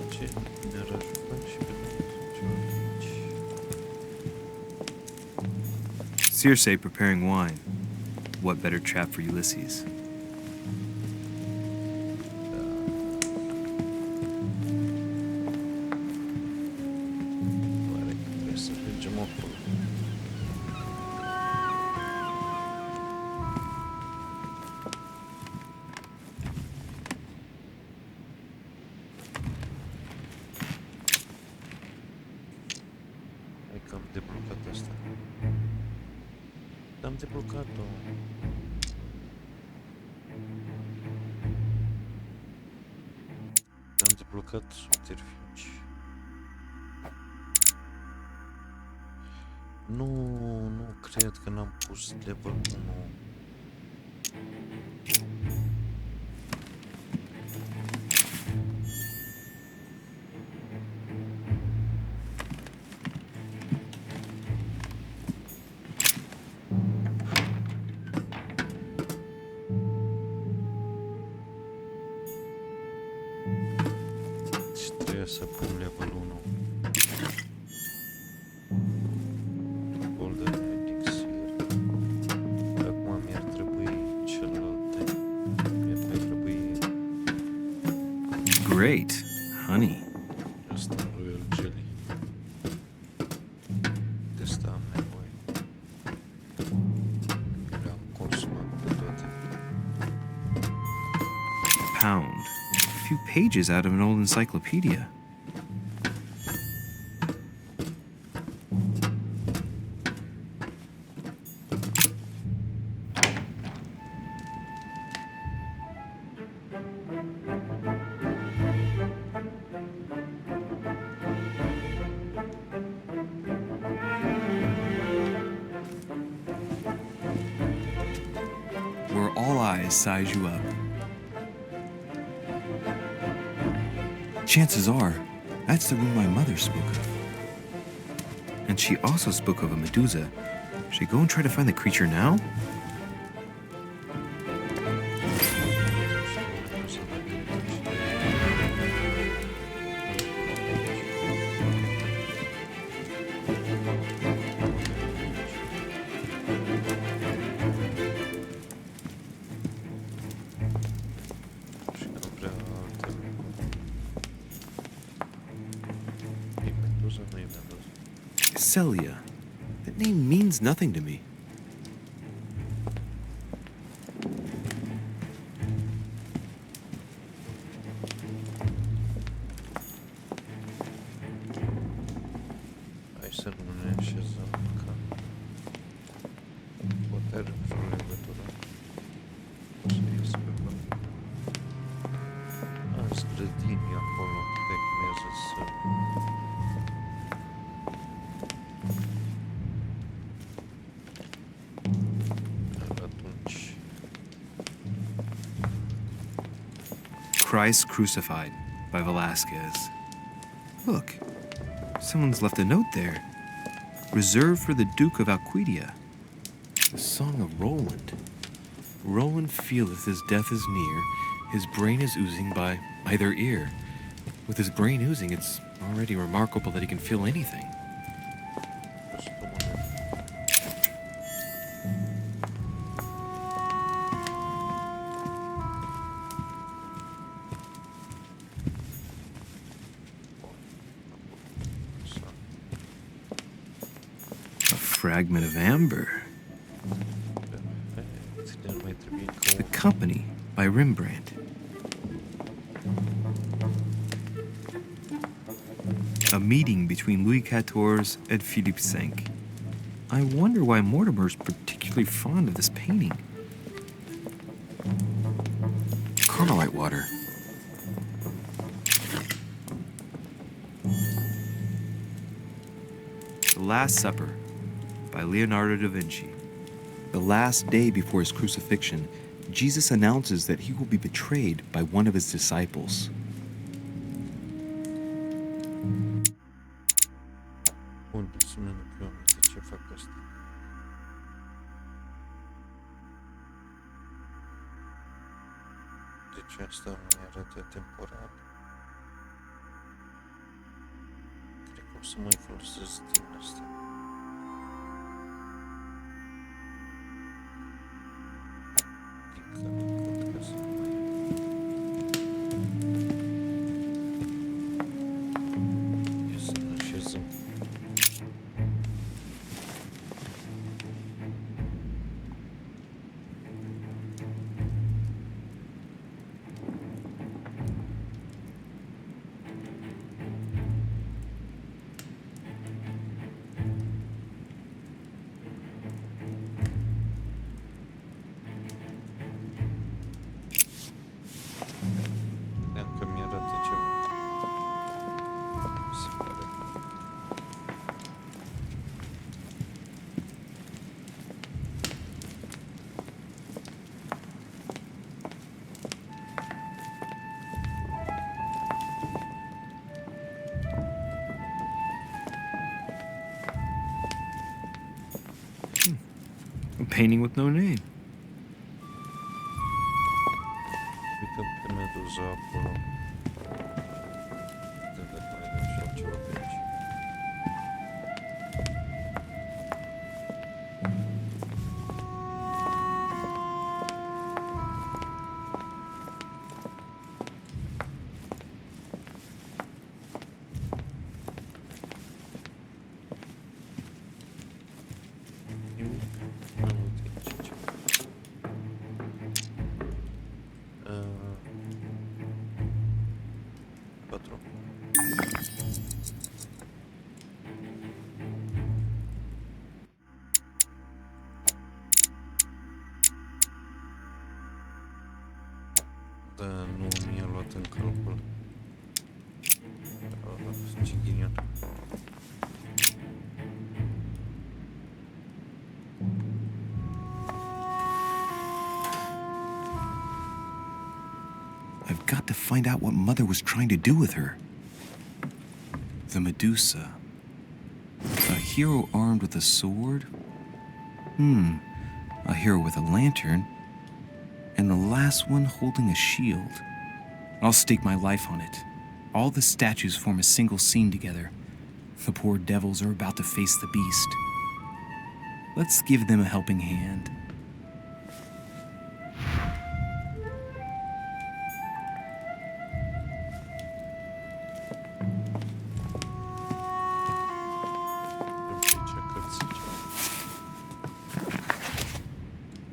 Ce ne-ar ajuta și pe noi ceva pe aici. Circe preparing wine. What better trap for Ulysses? Oare că trebuie să mergem acolo? Hai că am deblocat asta. Am deblocat-o. Am deblocat subterfugi. Nu cred că n-am pus level 1. Și trebuie să pun level 1. Golden Elixir. Acum mi-ar trebui celelalte. Mi-ar trebui Great. Honey. asta, Royal Jelly. De asta am nevoie. Le-am consumat pe toate. Pound. A few pages out of an old encyclopedia. Where all eyes size you up. Chances are, that's the room my mother spoke of. And she also spoke of a Medusa. Should I go and try to find the creature now? Celia. That name means nothing to me. Hai să nu ne așezăm ca putere într-o legătură. O să ies pe acolo. Am grădini acolo, pe meză să... Atunci... Christ Crucified by Velasquez. Look, someone's left a note there. Reserved for the Duke of Alquidia. The Song of Roland. Roland feeleth his death is near. His brain is oozing by either ear. With his brain oozing, it's already remarkable that he can feel anything. Fragment of amber. The Company by Rembrandt. A meeting between Louis XIV and Philippe V. I wonder why Mortimer's particularly fond of this painting. Carmelite water. The Last Supper by Leonardo da Vinci. The last day before his crucifixion, Jesus announces that he will be betrayed by one of his disciples. Bun, să mă duc eu de ce fac asta. Deci asta mi arată temporal. Cred că o să mai folosesc din asta. A painting with no name. Uităm pe Meduza acolo. Vedem dacă mai avem și altceva pe aici. Da, nu mi-a luat în calcul. Ce ghinion. I've got to find out what Mother was trying to do with her. The Medusa. A hero armed with a sword? A hero with a lantern. And the last one holding a shield. I'll stake my life on it. All the statues form a single scene together. The poor devils are about to face the beast. Let's give them a helping hand.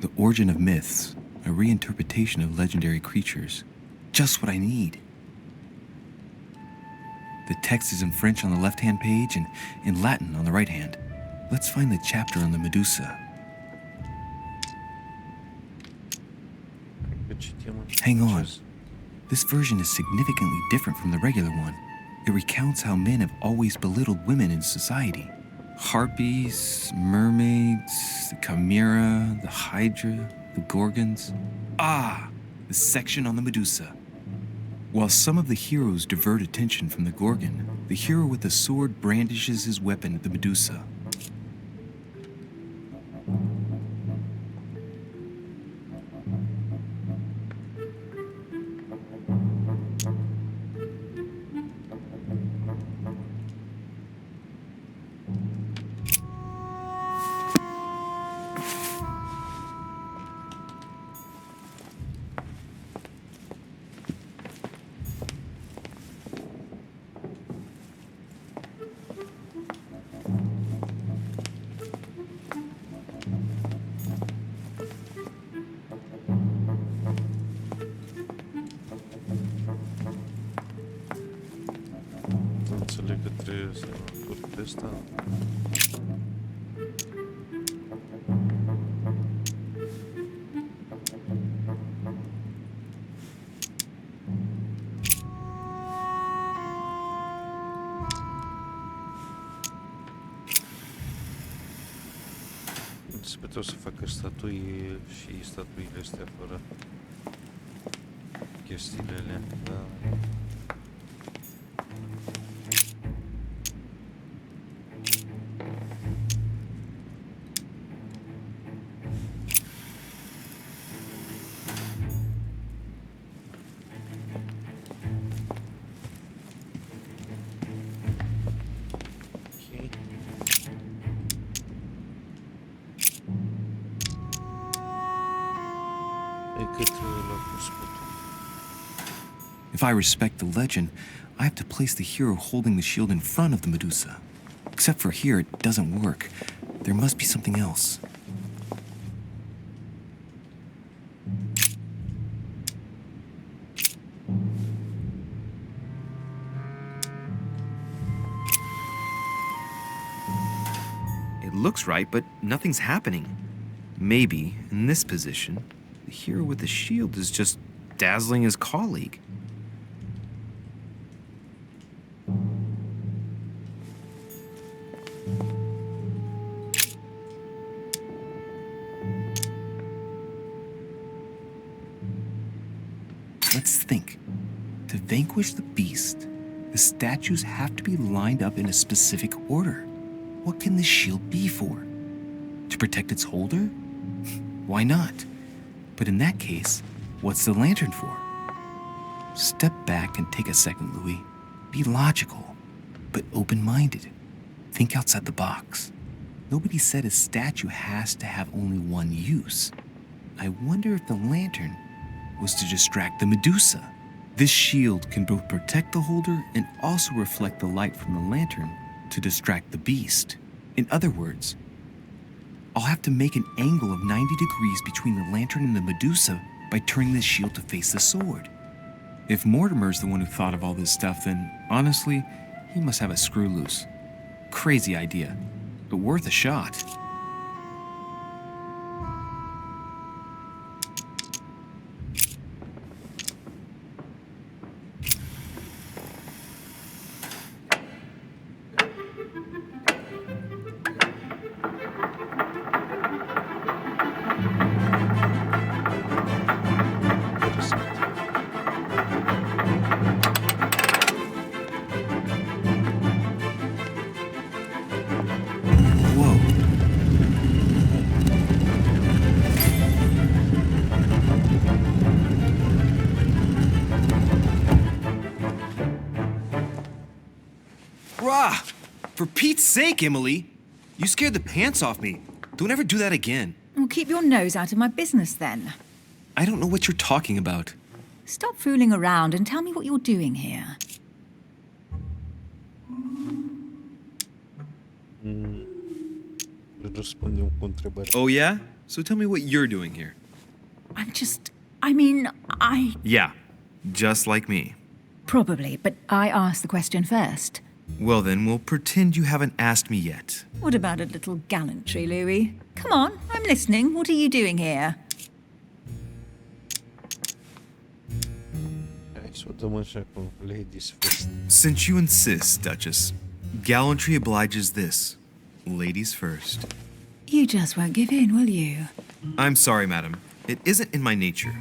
The Origin of Myths, a reinterpretation of legendary creatures. Just what I need. The text is in French on the left-hand page and in Latin on the right hand. Let's find the chapter on the Medusa. Hang on. This version is significantly different from the regular one. It recounts how men have always belittled women in society. Harpies, mermaids, the chimera, the hydra, the gorgons. The section on the Medusa. While some of the heroes divert attention from the gorgon, the hero with the sword brandishes his weapon at the Medusa. Înțeleg că trebuie să urc pe ăsta. Sper să facă statui și statuile astea fără chestiile alea, da. If I respect the legend, I have to place the hero holding the shield in front of the Medusa. Except for here, it doesn't work. There must be something else. It looks right, but nothing's happening. Maybe, in this position, the hero with the shield is just dazzling his colleague. Let's think. To vanquish the beast, the statues have to be lined up in a specific order. What can this shield be for? To protect its holder? Why not? But in that case, what's the lantern for? Step back and take a second, Louis. Be logical, but open-minded. Think outside the box. Nobody said a statue has to have only one use. I wonder if the lantern was to distract the Medusa. This shield can both protect the holder and also reflect the light from the lantern to distract the beast. In other words, I'll have to make an angle of 90 degrees between the lantern and the Medusa by turning the shield to face the sword. If Mortimer's the one who thought of all this stuff, then honestly, he must have a screw loose. Crazy idea, but worth a shot. For Pete's sake, Emily! You scared the pants off me. Don't ever do that again. Well, keep your nose out of my business then. I don't know what you're talking about. Stop fooling around and tell me what you're doing here. Răspundem cu întrebare. Oh, yeah? So tell me what you're doing here. I Yeah, just like me. Probably, but I asked the question first. Well, then, we'll pretend you haven't asked me yet. What about a little gallantry, Louis? Come on, I'm listening. What are you doing here? Hai să o dăm așa cu ladies first. Since you insist, Duchess, gallantry obliges this. Ladies first. You just won't give in, will you? I'm sorry, madam. It isn't in my nature.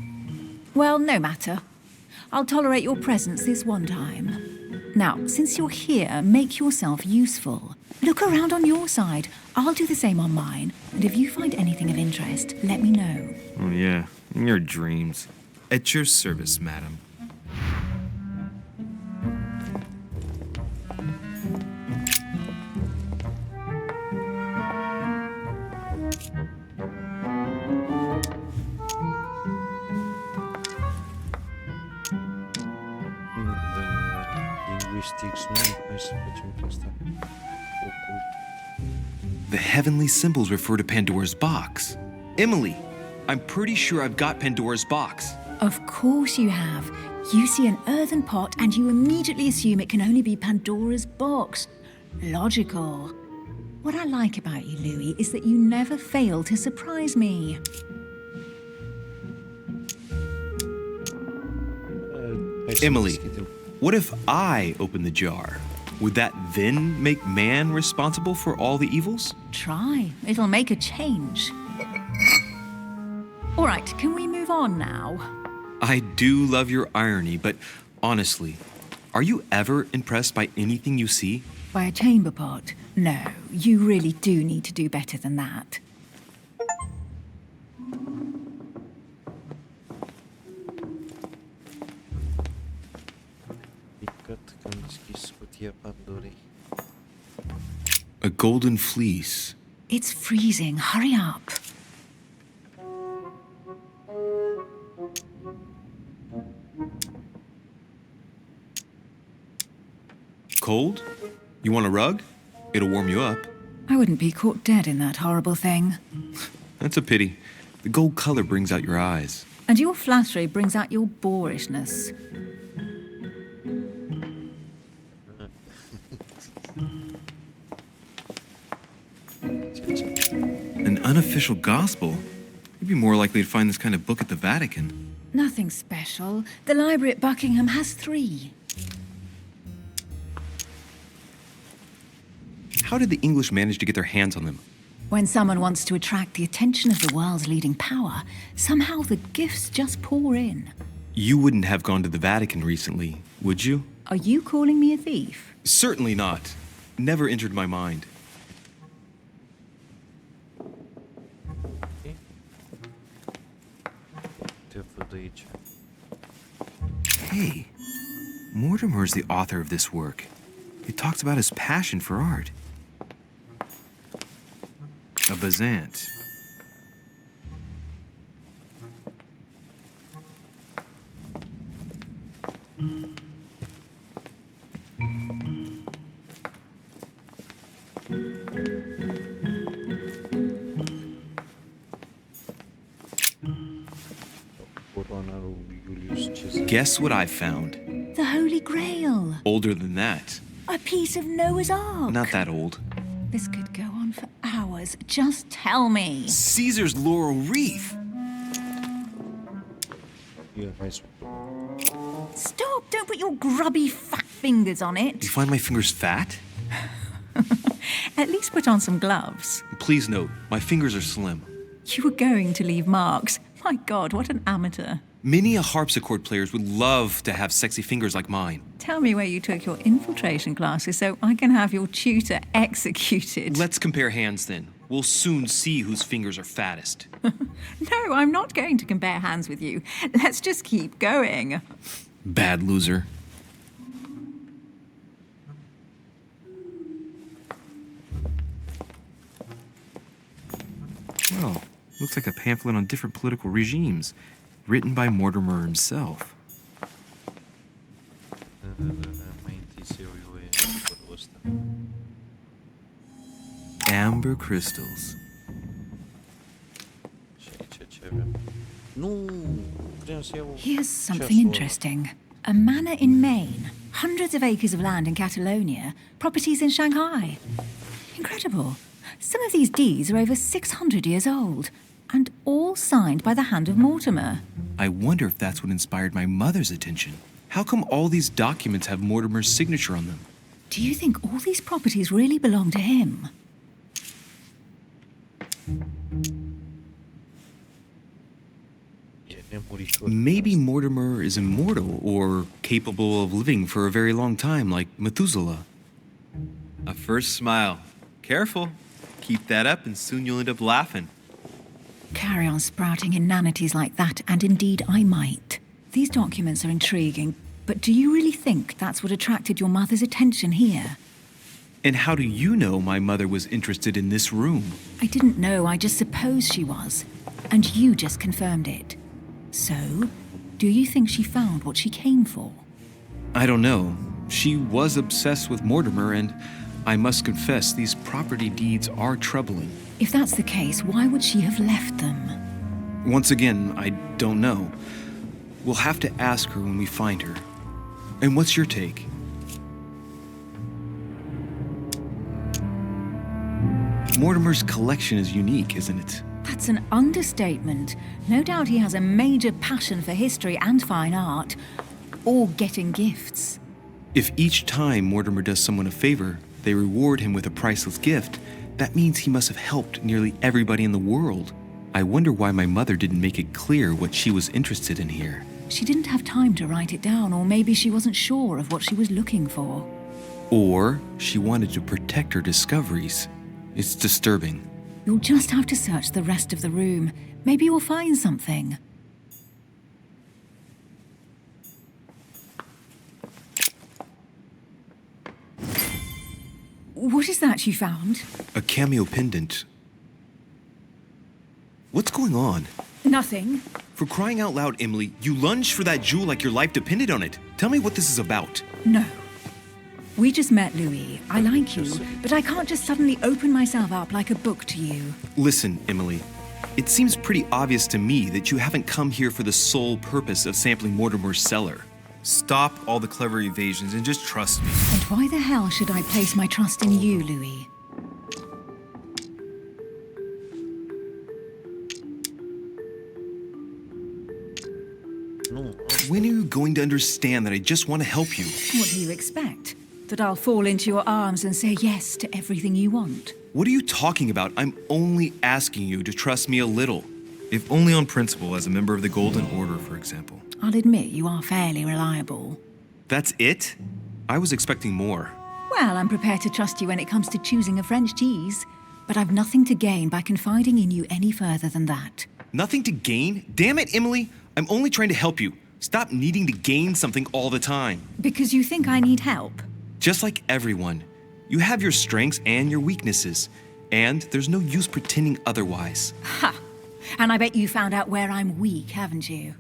Well, no matter. I'll tolerate your presence this one time. Now, since you're here, make yourself useful. Look around on your side. I'll do the same on mine. And if you find anything of interest, let me know. Oh, yeah. In your dreams. At your service, madam. Linguistics, nu? Hai să facem pe asta. Ocult. The heavenly symbols refer to Pandora's box. Emily, I'm pretty sure I've got Pandora's box. Of course you have. You see an earthen pot and you immediately assume it can only be Pandora's box. Logical. What I like about you, Louis, is that you never fail to surprise me. Hai să Emily, deschidem. what if I open the jar? Would that then make man responsible for all the evils? Try. It'll make a change. All right, can we move on now? I do love your irony, but honestly, are you ever impressed by anything you see? By a chamber pot? No, you really do need to do better than that. Picat că am deschis cutia Pandorei. A golden fleece. It's freezing. Hurry up. Cold? You want a rug? It'll warm you up. I wouldn't be caught dead in that horrible thing. That's a pity. The gold color brings out your eyes. And your flattery brings out your boorishness. An unofficial gospel? You'd be more likely to find this kind of book at the Vatican. Nothing special. The library at Buckingham has 3. How did the English manage to get their hands on them? When someone wants to attract the attention of the world's leading power, somehow the gifts just pour in. You wouldn't have gone to the Vatican recently, would you? Are you calling me a thief? Certainly not. Never entered my mind. Te văd aici. Hey, Mortimer's the author of this work. It talks about his passion for art. A Bazant. Coroana lui Julius Caesar. Guess what I found? The Holy Grail. Older than that. A piece of Noah's Ark. Not that old. This could go on for hours. Just tell me. Caesar's laurel wreath. Ia, hai să Stop! Don't put your grubby fat fingers on it. You find my fingers fat? At least put on some gloves. Please note, my fingers are slim. You were going to leave marks. My God, what an amateur. Many a harpsichord players would love to have sexy fingers like mine. Tell me where you took your infiltration classes so I can have your tutor executed. Let's compare hands then. We'll soon see whose fingers are fattest. No, I'm not going to compare hands with you. Let's just keep going. Bad loser. Looks like a pamphlet on different political regimes, written by Mortimer himself. Mai întâi să iau eu părul ăsta. Amber crystals. Și aici ce avem? Nu, vreau să iau Here's something ceasul ăla. interesting. A manor in Maine, hundreds of acres of land in Catalonia, properties in Shanghai. Incredible. Some of these deeds are over 600 years old, and all signed by the hand of Mortimer. I wonder if that's what inspired my mother's attention. How come all these documents have Mortimer's signature on them? Do you think all these properties really belong to him? E nemuritor. Maybe Mortimer is immortal or capable of living for a very long time, like Methuselah. A first smile. Careful. Keep that up and soon you'll end up laughing. Carry on sprouting inanities like that, and indeed I might. These documents are intriguing, but do you really think that's what attracted your mother's attention here? And how do you know my mother was interested in this room? I didn't know, I just supposed she was. And you just confirmed it. So, do you think she found what she came for? I don't know. She was obsessed with Mortimer, and I must confess these property deeds are troubling. If that's the case, why would she have left them? Once again, I don't know. We'll have to ask her when we find her. And what's your take? Mortimer's collection is unique, isn't it? That's an understatement. No doubt he has a major passion for history and fine art, or getting gifts. If each time Mortimer does someone a favor, they reward him with a priceless gift, that means he must have helped nearly everybody in the world. I wonder why my mother didn't make it clear what she was interested in here. She didn't have time to write it down, or maybe she wasn't sure of what she was looking for. Or she wanted to protect her discoveries. It's disturbing. You'll just have to search the rest of the room. Maybe you'll find something. What is that you found? A cameo pendant. What's going on? Nothing. For crying out loud, Emily, you lunged for that jewel like your life depended on it. Tell me what this is about. No. We just met, Louis. I like you, but I can't just suddenly open myself up like a book to you. Listen, Emily. It seems pretty obvious to me that you haven't come here for the sole purpose of sampling Mortimer's cellar. Stop all the clever evasions and just trust me. And why the hell should I place my trust in you, Louis? When are you going to understand that I just want to help you? What do you expect? That I'll fall into your arms and say yes to everything you want? What are you talking about? I'm only asking you to trust me a little. If only on principle, as a member of the Golden Order, for example. I'll admit you are fairly reliable. That's it? I was expecting more. Well, I'm prepared to trust you when it comes to choosing a French cheese. But I've nothing to gain by confiding in you any further than that. Nothing to gain? Damn it, Emily! I'm only trying to help you. Stop needing to gain something all the time. Because you think I need help? Just like everyone. You have your strengths and your weaknesses. And there's no use pretending otherwise. Ha! And I bet you found out where I'm weak, haven't you?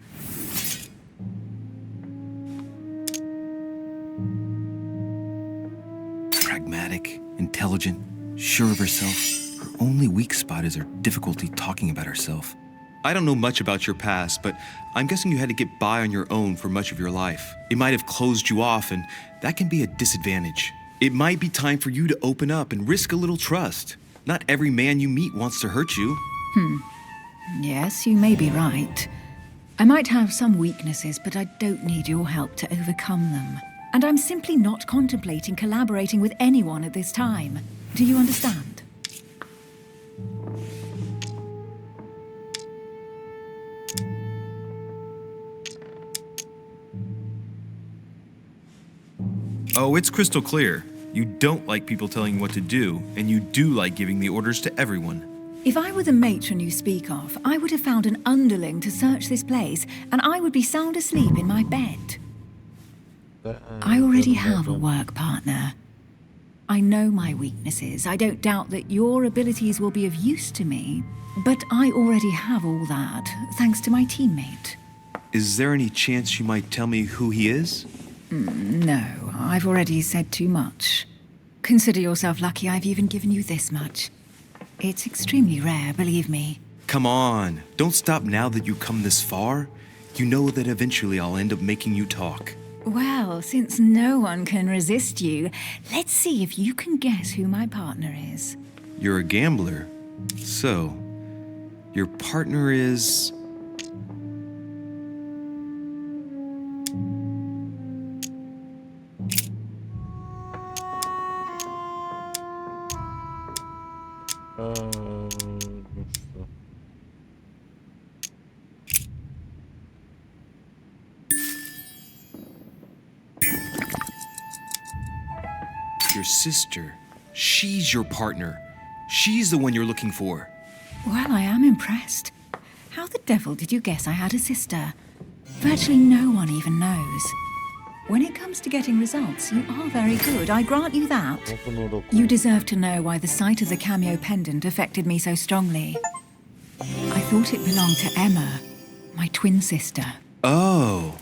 Pragmatic, intelligent, sure of herself. Her only weak spot is her difficulty talking about herself. I don't know much about your past, but I'm guessing you had to get by on your own for much of your life. It might have closed you off, and that can be a disadvantage. It might be time for you to open up and risk a little trust. Not every man you meet wants to hurt you. Yes, you may be right. I might have some weaknesses, but I don't need your help to overcome them. And I'm simply not contemplating collaborating with anyone at this time. Do you understand? Oh, it's crystal clear. You don't like people telling you what to do, and you do like giving the orders to everyone. If I were the matron you speak of, I would have found an underling to search this place, and I would be sound asleep in my bed. I already have a work partner. I know my weaknesses. I don't doubt that your abilities will be of use to me. But I already have all that, thanks to my teammate. Is there any chance you might tell me who he is? No, I've already said too much. Consider yourself lucky I've even given you this much. It's extremely rare, believe me. Come on, don't stop now that you've come this far. You know that eventually I'll end up making you talk. Well, since no one can resist you, let's see if you can guess who my partner is. You're a gambler. So, your partner is... Nu știu. Your sister. She's your partner. She's the one you're looking for. Well, I am impressed. How the devil did you guess I had a sister? Virtually no one even knows. When it comes to getting results, you are very good, I grant you that. You deserve to know why the sight of the cameo pendant affected me so strongly. I thought it belonged to Emma, my twin sister. Oh.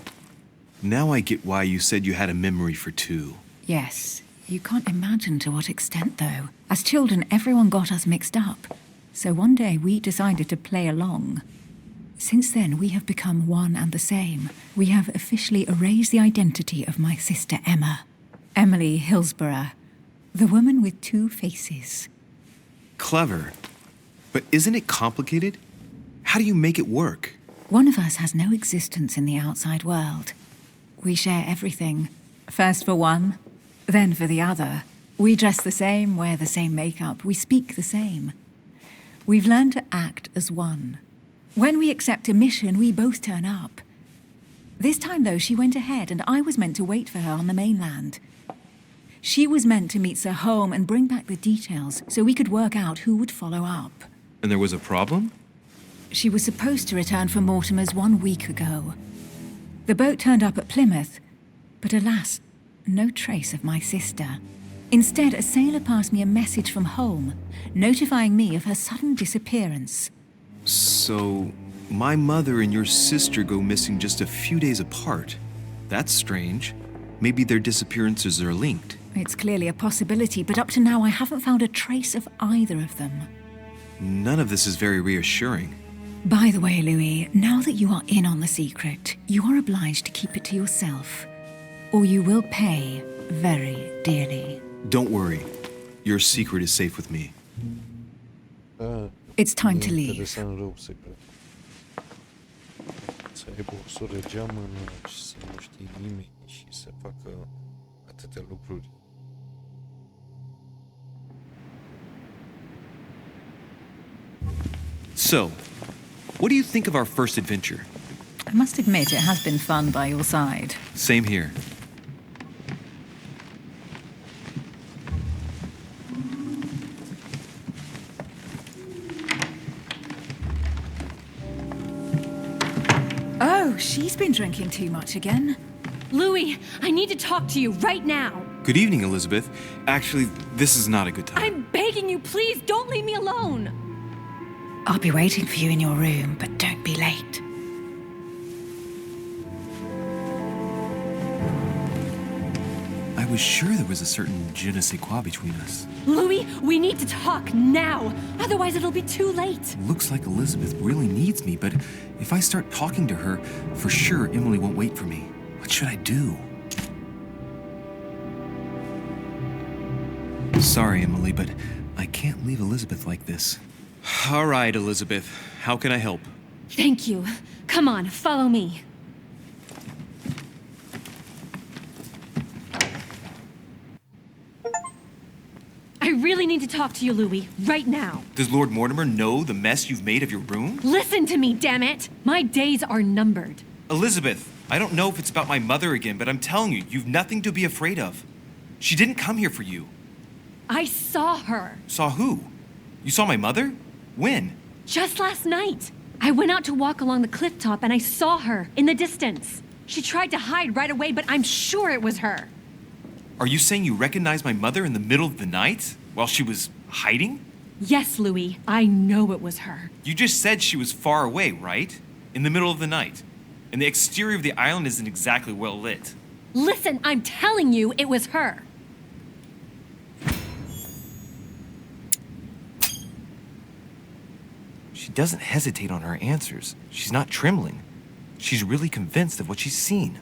Now I get why you said you had a memory for two. Yes, you can't imagine to what extent, though. As children, everyone got us mixed up. So one day we decided to play along. Since then, we have become one and the same. We have officially erased the identity of my sister Emma. Emily Hillsborough, the woman with two faces. Clever. But isn't it complicated? How do you make it work? One of us has no existence in the outside world. We share everything. First for one, then for the other. We dress the same, wear the same makeup, we speak the same. We've learned to act as one. When we accept a mission, we both turn up. This time, though, she went ahead and I was meant to wait for her on the mainland. She was meant to meet Sir Home and bring back the details so we could work out who would follow up. And there was a problem? She was supposed to return from Mortimer's 1 week ago. The boat turned up at Plymouth, but alas, no trace of my sister. Instead, a sailor passed me a message from home, notifying me of her sudden disappearance. So, my mother and your sister go missing just a few days apart. That's strange. Maybe their disappearances are linked. It's clearly a possibility, but up to now I haven't found a trace of either of them. None of this is very reassuring. By the way, Louis, now that you are in on the secret, you are obliged to keep it to yourself, or you will pay very dearly. Don't worry. Your secret is safe with me. It's time to leave. Interesant rău secret. Să aibă o soră geamănă și să nu știe nimeni și să facă atâtea lucruri. So, what do you think of our first adventure? I must admit it has been fun by your side. Same here. Oh, she's been drinking too much again. Louis, I need to talk to you right now. Good evening, Elizabeth. Actually, this is not a good time. I'm begging you, please don't leave me alone. I'll be waiting for you in your room, but don't be late. I was sure there was a certain je ne sais quoi between us. Louis, we need to talk now. Otherwise, it'll be too late. Looks like Elizabeth really needs me, but if I start talking to her, for sure Emily won't wait for me. What should I do? Sorry, Emily, but I can't leave Elizabeth like this. All right, Elizabeth. How can I help? Thank you. Come on, follow me. I really need to talk to you, Louis, right now. Does Lord Mortimer know the mess you've made of your room? Listen to me, damn it! My days are numbered. Elizabeth, I don't know if it's about my mother again, but I'm telling you, you've nothing to be afraid of. She didn't come here for you. I saw her. Saw who? You saw my mother? When? Just last night. I went out to walk along the cliff top and I saw her in the distance. She tried to hide right away, but I'm sure it was her. Are you saying you recognized my mother in the middle of the night while she was hiding? Yes, Louis, I know it was her. You just said she was far away, right? In the middle of the night. And the exterior of the island isn't exactly well lit. Listen, I'm telling you, it was her. She doesn't hesitate on her answers. She's not trembling. She's really convinced of what she's seen.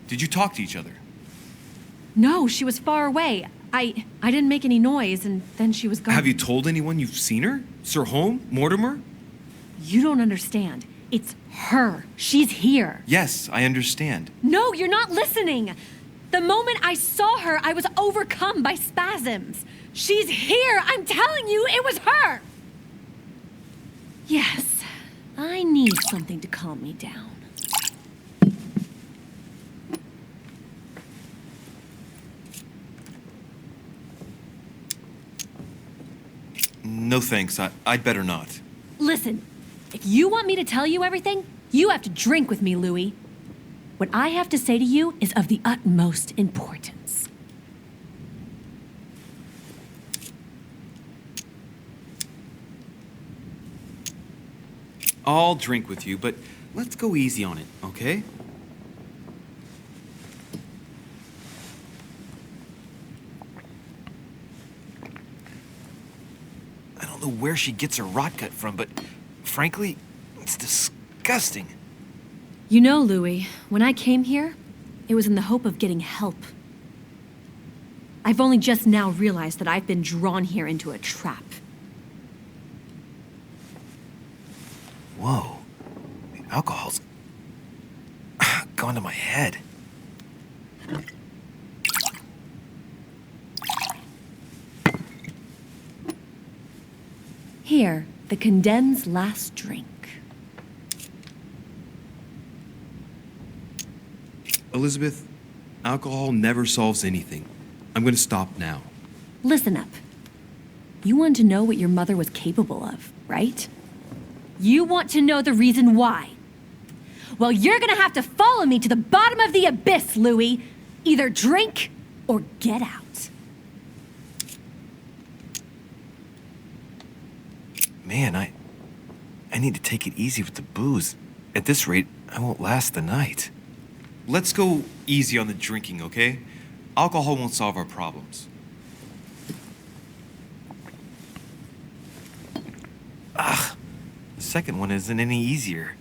Did you talk to each other? No, she was far away. I didn't make any noise, and then she was gone. Have you told anyone you've seen her? Sir Holm? Mortimer? You don't understand. It's her. She's here. Yes, I understand. No, you're not listening. The moment I saw her, I was overcome by spasms. She's here. I'm telling you, it was her. Yes, I need something to calm me down. No thanks, I'd better not. Listen, if you want me to tell you everything, you have to drink with me, Louis. What I have to say to you is of the utmost importance. I'll drink with you, but let's go easy on it, okay? I don't know where she gets her rot gut from, but frankly, it's disgusting. You know, Louis, when I came here, it was in the hope of getting help. I've only just now realized that I've been drawn here into a trap. Whoa. The alcohol's gone to my head. Here, the condemned's last drink. Elizabeth, alcohol never solves anything. I'm gonna stop now. Listen up. You want to know what your mother was capable of, right? You want to know the reason why. Well, you're gonna have to follow me to the bottom of the abyss, Louis. Either drink or get out. Man, I need to take it easy with the booze. At this rate, I won't last the night. Let's go easy on the drinking, okay? Alcohol won't solve our problems. The second one isn't any easier.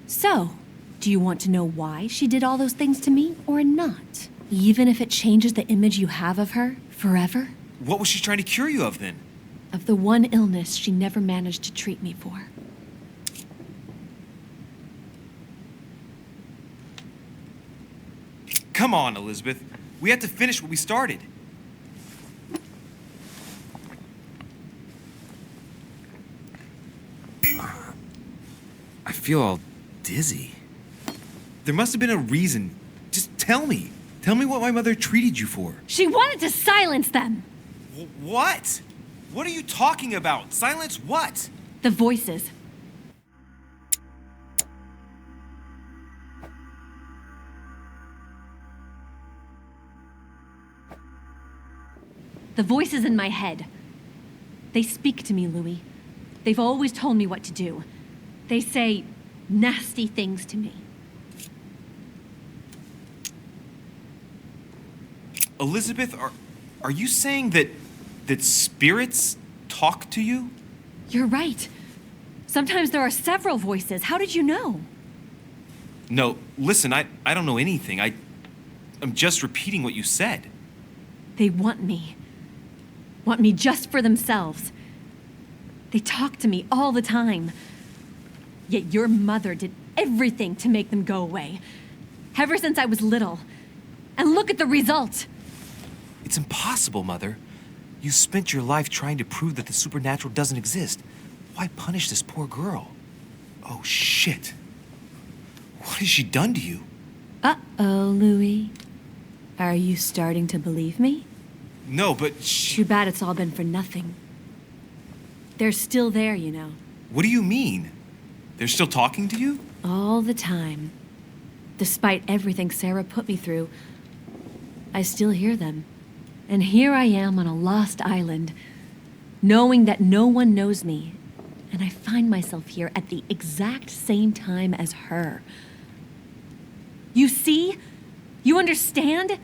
So, do you want to know why she did all those things to me or not? Even if it changes the image you have of her forever? What was she trying to cure you of then? Of the one illness she never managed to treat me for. Come on, Elizabeth. We have to finish what we started. I feel all dizzy. There must have been a reason. Just tell me. Tell me what my mother treated you for. She wanted to silence them! What? What are you talking about? Silence what? The voices. The voices in my head. They speak to me, Louis. They've always told me what to do. They say nasty things to me. Elizabeth, are you saying that spirits talk to you? You're right. Sometimes there are several voices. How did you know? No, listen, I don't know anything. I'm just repeating what you said. They want me. Want me just for themselves. They talk to me all the time. Yet your mother did everything to make them go away. Ever since I was little. And look at the result. It's impossible, Mother. You spent your life trying to prove that the supernatural doesn't exist. Why punish this poor girl? Oh, shit. What has she done to you? Uh-oh, Louis. Are you starting to believe me? No, but Too bad it's all been for nothing. They're still there, you know. What do you mean? They're still talking to you? All the time. Despite everything Sarah put me through, I still hear them. And here I am on a lost island, knowing that no one knows me, and I find myself here at the exact same time as her. You see? You understand?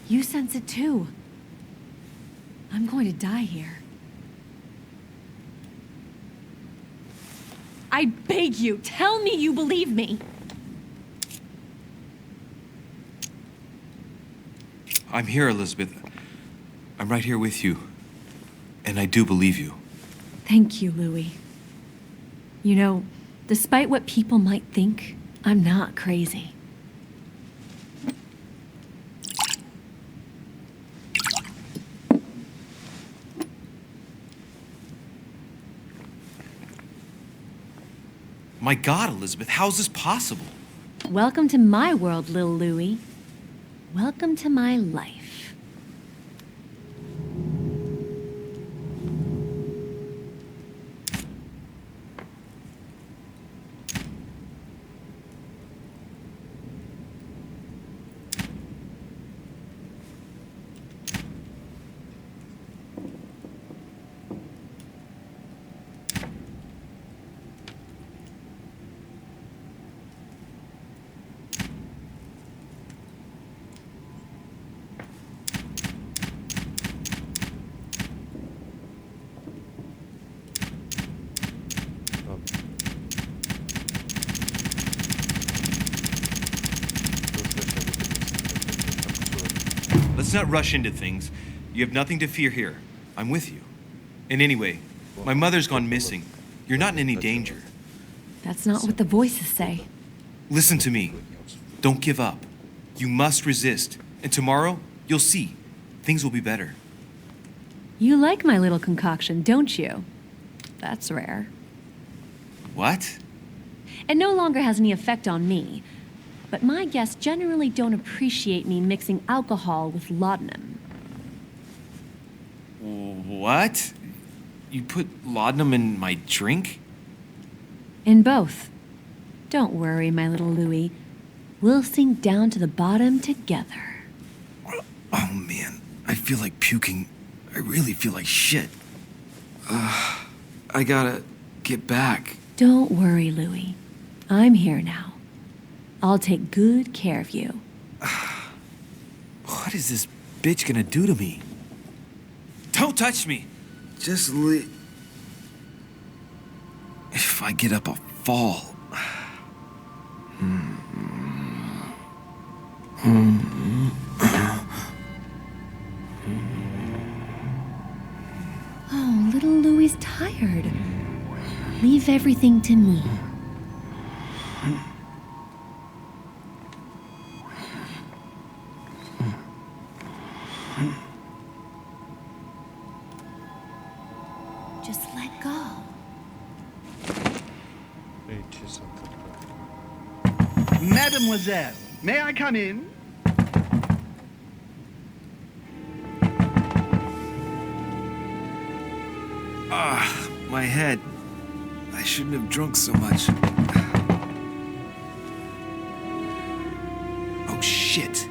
You sense it too. I'm going to die here. I beg you, tell me you believe me. I'm here, Elizabeth. I'm right here with you. And I do believe you. Thank you, Louis. You know, despite what people might think, I'm not crazy. My God, Elizabeth, how is this possible? Welcome to my world, Lil Louis. Welcome to my life. Let's not rush into things. You have nothing to fear here. I'm with you. And anyway, my mother's gone missing. You're not in any danger. That's not what the voices say. Listen to me. Don't give up. You must resist. And tomorrow, you'll see. Things will be better. You like my little concoction, don't you? That's rare. What? It no longer has any effect on me, but my guests generally don't appreciate me mixing alcohol with laudanum. What? You put laudanum in my drink? In both. Don't worry, my little Louis. We'll sink down to the bottom together. Oh, man. I feel like puking. I really feel like shit. I gotta get back. Don't worry, Louis. I'm here now. I'll take good care of you. What is this bitch gonna do to me? Don't touch me! Just If I get up, I'll fall. Oh, little Louie's tired. Leave everything to me. Just let go. Mademoiselle, may I come in? My head. I shouldn't have drunk so much. Oh, shit.